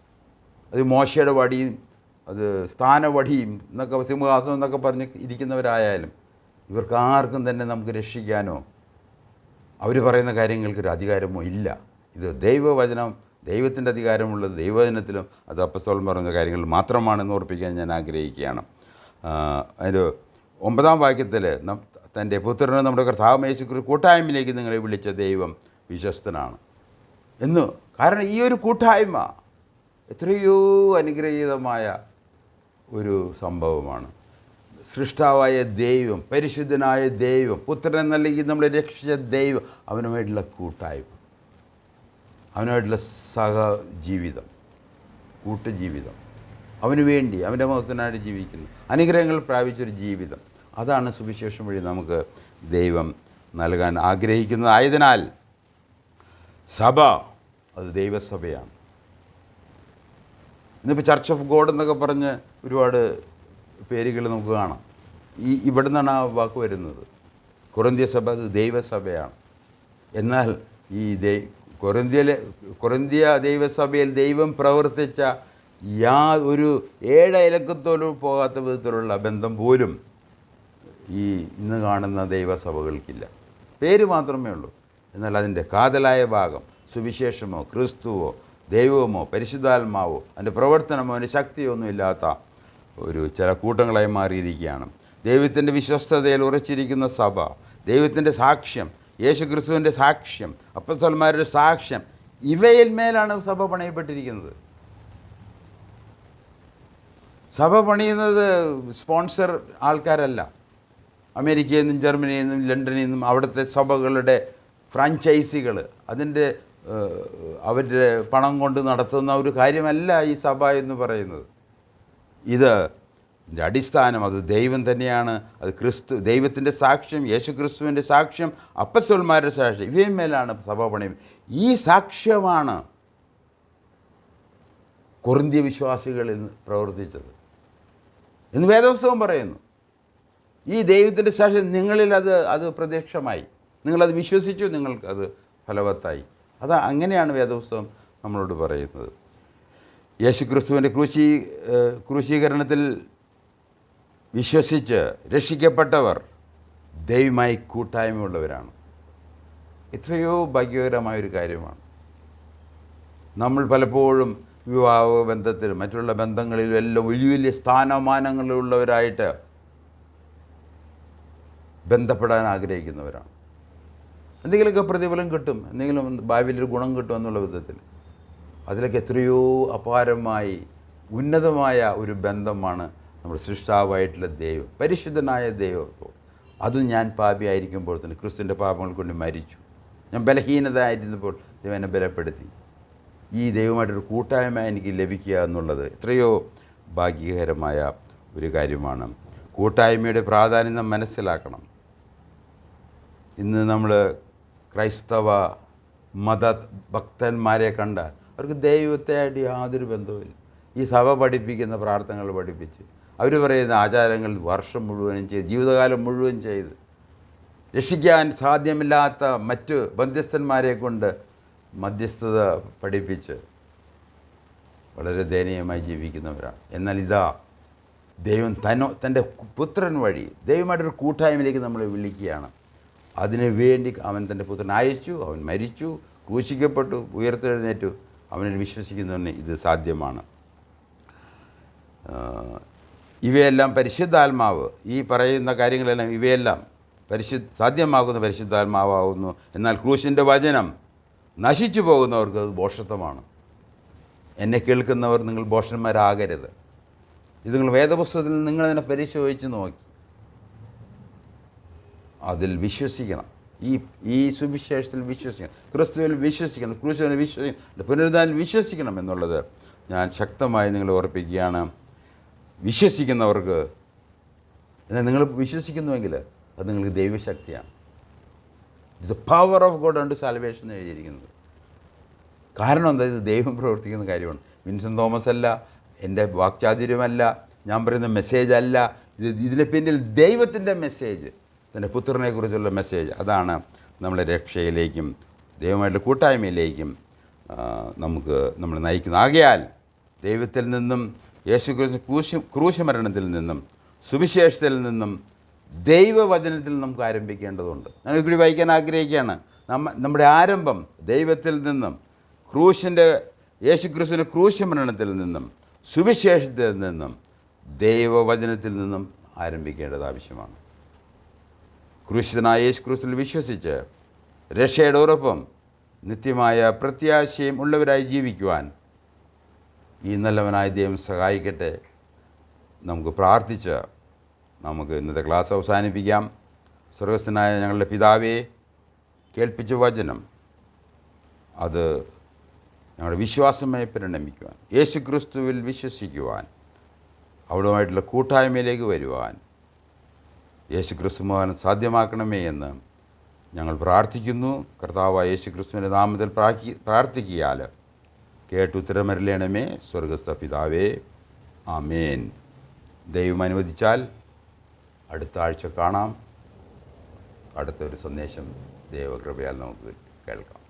അത് മോശയുടെ വടിയും, അത് സ്ഥാനവടിയും എന്നൊക്കെ, സിംഹാസനം എന്നൊക്കെ പറഞ്ഞ് ഇരിക്കുന്നവരായാലും, ഇവർക്ക് ആർക്കും തന്നെ നമുക്ക് രക്ഷിക്കാനോ അവർ പറയുന്ന കാര്യങ്ങൾക്കൊരു അധികാരമോ ഇല്ല. ഇത് ദൈവവചനം, ദൈവത്തിൻ്റെ അധികാരമുള്ളത് ദൈവവചനത്തിലും അത് അപ്പോസ്തലൻ പറയുന്ന കാര്യങ്ങൾ മാത്രമാണെന്ന് ഓർപ്പിക്കാൻ ഞാൻ ആഗ്രഹിക്കുകയാണ്. അതിൻ്റെ 9-ാം വാക്യത്തിൽ തൻ്റെ പുത്രനെ നമ്മുടെ കർത്താവ് യേശു ക്രിസ്തു കൂട്ടായ്മയിലേക്ക് നിങ്ങളെ വിളിച്ച ദൈവം വിശ്വസ്തനാണ് എന്ന്. കാരണം ഈ ഒരു കൂട്ടായ്മ എത്രയോ അനുഗ്രഹീതമായ ഒരു സംഭവമാണ്. സൃഷ്ടാവായ ദൈവം, പരിശുദ്ധനായ ദൈവം, പുത്രനെ നൽകി നമ്മളെ രക്ഷിച്ച ദൈവം, അവനുമായിട്ടുള്ള കൂട്ടായ്മ, അവനുമായിട്ടുള്ള സഹജീവിതം, കൂട്ടുജീവിതം, അവന് വേണ്ടി അവൻ്റെ മഹത്വത്തിനായിട്ട് ജീവിക്കുന്നു, അനുഗ്രഹങ്ങൾ പ്രാപിച്ചൊരു ജീവിതം, അതാണ് സുവിശേഷം വഴി നമുക്ക് ദൈവം നൽകാൻ ആഗ്രഹിക്കുന്നത്. ആയതിനാൽ സഭ അത് ദൈവസഭയാണ്. ഇന്നിപ്പോൾ ചർച്ച് ഓഫ് ഗോഡ് എന്നൊക്കെ പറഞ്ഞ് ഒരുപാട് പേരുകൾ നമുക്ക് കാണാം. ഇവിടെ നിന്നാണ് ആ വാക്ക് വരുന്നത്. കൊരിന്ത്യ സഭ അത് ദൈവസഭയാണ്. എന്നാൽ ഈ കൊരിന്ത്യ ദൈവസഭയിൽ ദൈവം പ്രവർത്തിച്ച ഒരു 7 അയലക്കത്തോലും പോകാത്ത വിധത്തിലുള്ള ബന്ധം പോലും ഈ ഇന്ന് കാണുന്ന ദൈവസഭകൾക്കില്ല. പേര് മാത്രമേ ഉള്ളൂ. എന്നാൽ അതിൻ്റെ കാതലായ ഭാഗം, സുവിശേഷമോ ക്രിസ്തുവോ ദൈവമോ പരിശുദ്ധാത്മാവോ അതിൻ്റെ പ്രവർത്തനമോ അതിൻ്റെ ശക്തിയോ ഒന്നും ഇല്ലാത്ത ഒരു ചില കൂട്ടങ്ങളായി മാറിയിരിക്കുകയാണ്. ദൈവത്തിൻ്റെ വിശ്വസ്തതയിൽ ഉറച്ചിരിക്കുന്ന സഭ, ദൈവത്തിൻ്റെ സാക്ഷ്യം, യേശു ക്രിസ്തുവിൻ്റെ സാക്ഷ്യം, അപ്പോസ്തലന്മാരുടെ സാക്ഷ്യം, ഇവയിൽ മേലാണ് സഭ പണിയപ്പെട്ടിരിക്കുന്നത്. സഭ പണിയുന്നത് സ്പോൺസർ ആൾക്കാരല്ല. അമേരിക്കയിൽ നിന്നും ജർമ്മനിയിൽ നിന്നും ലണ്ടനിൽ നിന്നും അവിടുത്തെ സഭകളുടെ ഫ്രാഞ്ചൈസികൾ, അതിൻ്റെ അവരുടെ പണം കൊണ്ട് നടത്തുന്ന ഒരു കാര്യമല്ല ഈ സഭ എന്ന് പറയുന്നത്. ഇതിൻ്റെ അടിസ്ഥാനം അത് ദൈവം തന്നെയാണ്. അത് ക്രിസ്തു, ദൈവത്തിൻ്റെ സാക്ഷ്യം, യേശു ക്രിസ്തുവിൻ്റെ സാക്ഷ്യം, അപ്പോസ്തലന്മാരുടെ സാക്ഷ്യം, ഇവയിന്മേലാണ് സഭ പണിയും. ഈ സാക്ഷ്യമാണ് കൊരിന്ത്യ വിശ്വാസികളിൽ പ്രവർത്തിച്ചത് എന്ന് വേദപുസ്തകം പറയുന്നു. ഈ ദൈവത്തിൻ്റെ സാക്ഷ്യം നിങ്ങളിൽ അത് പ്രത്യക്ഷമായി, നിങ്ങളത് വിശ്വസിച്ചു, നിങ്ങൾക്കത് ഫലവത്തായി. അങ്ങനെയാണ് വേദപുസ്തകം നമ്മളോട് പറയുന്നത്. യേശു ക്രിസ്തുവിൻ്റെ ക്രൂശീകരണത്തിൽ വിശ്വസിച്ച് രക്ഷിക്കപ്പെട്ടവർ ദൈവമായി കൂട്ടായ്മയുള്ളവരാണ്. എത്രയോ ഭാഗ്യകരമായൊരു കാര്യമാണ്. നമ്മൾ പലപ്പോഴും വിവാഹ ബന്ധത്തിലും മറ്റുള്ള ബന്ധങ്ങളിലും എല്ലാം വലിയ വലിയ സ്ഥാനമാനങ്ങളുള്ളവരായിട്ട് ബന്ധപ്പെടാൻ ആഗ്രഹിക്കുന്നവരാണ്. എന്തെങ്കിലുമൊക്കെ പ്രതിഫലം കിട്ടും, എന്തെങ്കിലും ഭാവിയിലൊരു ഗുണം കിട്ടും എന്നുള്ള വിധത്തിൽ. അതിലൊക്കെ എത്രയോ അപാരമായി ഉന്നതമായ ഒരു ബന്ധമാണ് നമ്മുടെ സൃഷ്ടാവായിട്ടുള്ള ദൈവം, പരിശുദ്ധനായ ദൈവത്തോട്. അതും ഞാൻ പാപിയായിരിക്കുമ്പോൾ തന്നെ ക്രിസ്തുവിൻ്റെ പാപങ്ങൾ കൊണ്ട് മരിച്ചു. ഞാൻ ബലഹീനതയായിരുന്നപ്പോൾ ദൈവം എന്നെ ബലപ്പെടുത്തി. ഈ ദൈവമായിട്ടൊരു കൂട്ടായ്മ എനിക്ക് ലഭിക്കുക എന്നുള്ളത് എത്രയോ ഭാഗ്യകരമായ ഒരു കാര്യമാണ്. കൂട്ടായ്മയുടെ പ്രാധാന്യം നാം മനസ്സിലാക്കണം. ഇന്ന് നമ്മൾ ക്രൈസ്തവ മത ഭക്തന്മാരെ കണ്ടാൽ അവർക്ക് ദൈവത്തെയായിട്ട് യാതൊരു ബന്ധവുമില്ല. ഈ സഭ പഠിപ്പിക്കുന്ന പ്രാർത്ഥനകൾ പഠിപ്പിച്ച് അവർ പറയുന്ന ആചാരങ്ങൾ വർഷം മുഴുവനും ചെയ്ത് ജീവിതകാലം മുഴുവൻ ചെയ്ത് രക്ഷിക്കാൻ സാധ്യമില്ലാത്ത മറ്റ് മധ്യസ്ഥന്മാരെ കൊണ്ട് മധ്യസ്ഥത പഠിപ്പിച്ച് വളരെ ദയനീയമായി ജീവിക്കുന്നവരാണ്. എന്നാൽ ഇതാ ദൈവം തൻ്റെ പുത്രൻ വഴി ദൈവമായിട്ടൊരു കൂട്ടായ്മയിലേക്ക് നമ്മളെ വിളിക്കുകയാണ്. അതിനു വേണ്ടി അവൻ തൻ്റെ പുത്രൻ അയച്ചു, അവൻ മരിച്ചു, ക്രൂശിക്കപ്പെട്ടു, ഉയർത്തെഴുന്നേറ്റു. അവനിൽ വിശ്വസിക്കുന്നവന് ഇത് സാധ്യമാണ്. ഇവയെല്ലാം പരിശുദ്ധാത്മാവ്, ഈ പറയുന്ന കാര്യങ്ങളെല്ലാം ഇവയെല്ലാം സാധ്യമാകുന്ന പരിശുദ്ധാത്മാവാകുന്നു. എന്നാൽ ക്രൂശിൻ്റെ വചനം നശിച്ചു പോകുന്നവർക്ക് അത് ഭോഷത്വമാണ്. എന്നെ കേൾക്കുന്നവർ നിങ്ങൾ ഭോഷന്മാരാകരുത്. ഇത് നിങ്ങൾ വേദപുസ്തകത്തിൽ നിങ്ങളതിനെ പരിശോധിച്ച് നോക്കി അതിൽ വിശ്വസിക്കണം. ഈ സുവിശേഷത്തിൽ വിശ്വസിക്കണം, ക്രിസ്തുവിൽ വിശ്വസിക്കണം, ക്രൂശിൽ വിശ്വസിക്കണം, പുനരുദ്ധാനത്തിൽ വിശ്വസിക്കണം എന്നുള്ളത് ഞാൻ ശക്തമായി നിങ്ങളെ ഓർപ്പിക്കുകയാണ്. വിശ്വസിക്കുന്നവർക്ക്, എന്നാൽ നിങ്ങൾ വിശ്വസിക്കുന്നുവെങ്കിൽ അത് നിങ്ങൾക്ക് ദൈവശക്തിയാണ്. It's a power of God unto salvation എന്ന് എഴുതിയിരിക്കുന്നത്. കാരണം എന്താ? ഇത് ദൈവം പ്രവർത്തിക്കുന്ന കാര്യമാണ്. വിൻസെൻ്റ് തോമസ് അല്ല, എൻ്റെ വാക്ചാതുര്യമല്ല, ഞാൻ പറയുന്ന മെസ്സേജ് അല്ല. ഇതിന് പിന്നിൽ ദൈവത്തിൻ്റെ മെസ്സേജ്, തൻ്റെ പുത്രനെക്കുറിച്ചുള്ള മെസ്സേജ്, അതാണ് നമ്മളെ രക്ഷയിലേക്കും ദൈവമായിട്ടുള്ള കൂട്ടായ്മയിലേക്കും നമ്മളെ നയിക്കുന്നത്. ആകയാൽ ദൈവത്തിൽ നിന്നും യേശുക്രിസ്തു ക്രൂശമരണത്തിൽ നിന്നും സുവിശേഷത്തിൽ നിന്നും ദൈവവചനത്തിൽ നമുക്ക് ആരംഭിക്കേണ്ടതുണ്ട്. ഞാൻ കൂടി വായിക്കാൻ ആഗ്രഹിക്കുകയാണ്. നമ്മുടെ ആരംഭം ദൈവത്തിൽ നിന്നും, യേശുക്രിസ്തുവിൻ്റെ ക്രൂശമരണത്തിൽ നിന്നും സുവിശേഷത്തിൽ നിന്നും ദൈവവചനത്തിൽ നിന്നും ആരംഭിക്കേണ്ടത് ആവശ്യമാണ്. ക്രൂശിതനായ യേശുക്രിസ്തുവിൽ വിശ്വസിച്ച് രക്ഷയോടൊപ്പം നിത്യമായ പ്രത്യാശയും ഉള്ളവരായി ജീവിക്കുവാൻ ഈ നല്ലവനായ ദൈവം സഹായിക്കട്ടെ. നമുക്ക് പ്രാർത്ഥിച്ച് നമുക്ക് ഇന്നത്തെ ക്ലാസ് അവസാനിപ്പിക്കാം. സ്വർഗസ്ഥനായ ഞങ്ങളുടെ പിതാവേ, കേൾപ്പിച്ച വചനം അത് ഞങ്ങളുടെ വിശ്വാസമായി പരിണമിക്കുവാൻ, യേശുക്രിസ്തുവിൽ വിശ്വസിക്കുവാൻ, അവിടുമായിട്ടുള്ള കൂട്ടായ്മയിലേക്ക് വരുവാൻ യേശുക്രിസ്തു മുഖാന്തരം സാധ്യമാക്കണമേ എന്ന് ഞങ്ങൾ പ്രാർത്ഥിക്കുന്നു. കർത്താവായ യേശുക്രിസ്തുവിൻ്റെ നാമത്തിൽ പ്രാർത്ഥിക്കിയാൽ കേട്ടുത്തരമരുളണമേ. സ്വർഗസ്ഥ പിതാവേ, ആമേൻ. ദൈവം അനുവദിച്ചാൽ അടുത്ത ആഴ്ച കാണാം. അടുത്തൊരു സന്ദേശം ദൈവകൃപയാൽ നമുക്ക് കേൾക്കാം.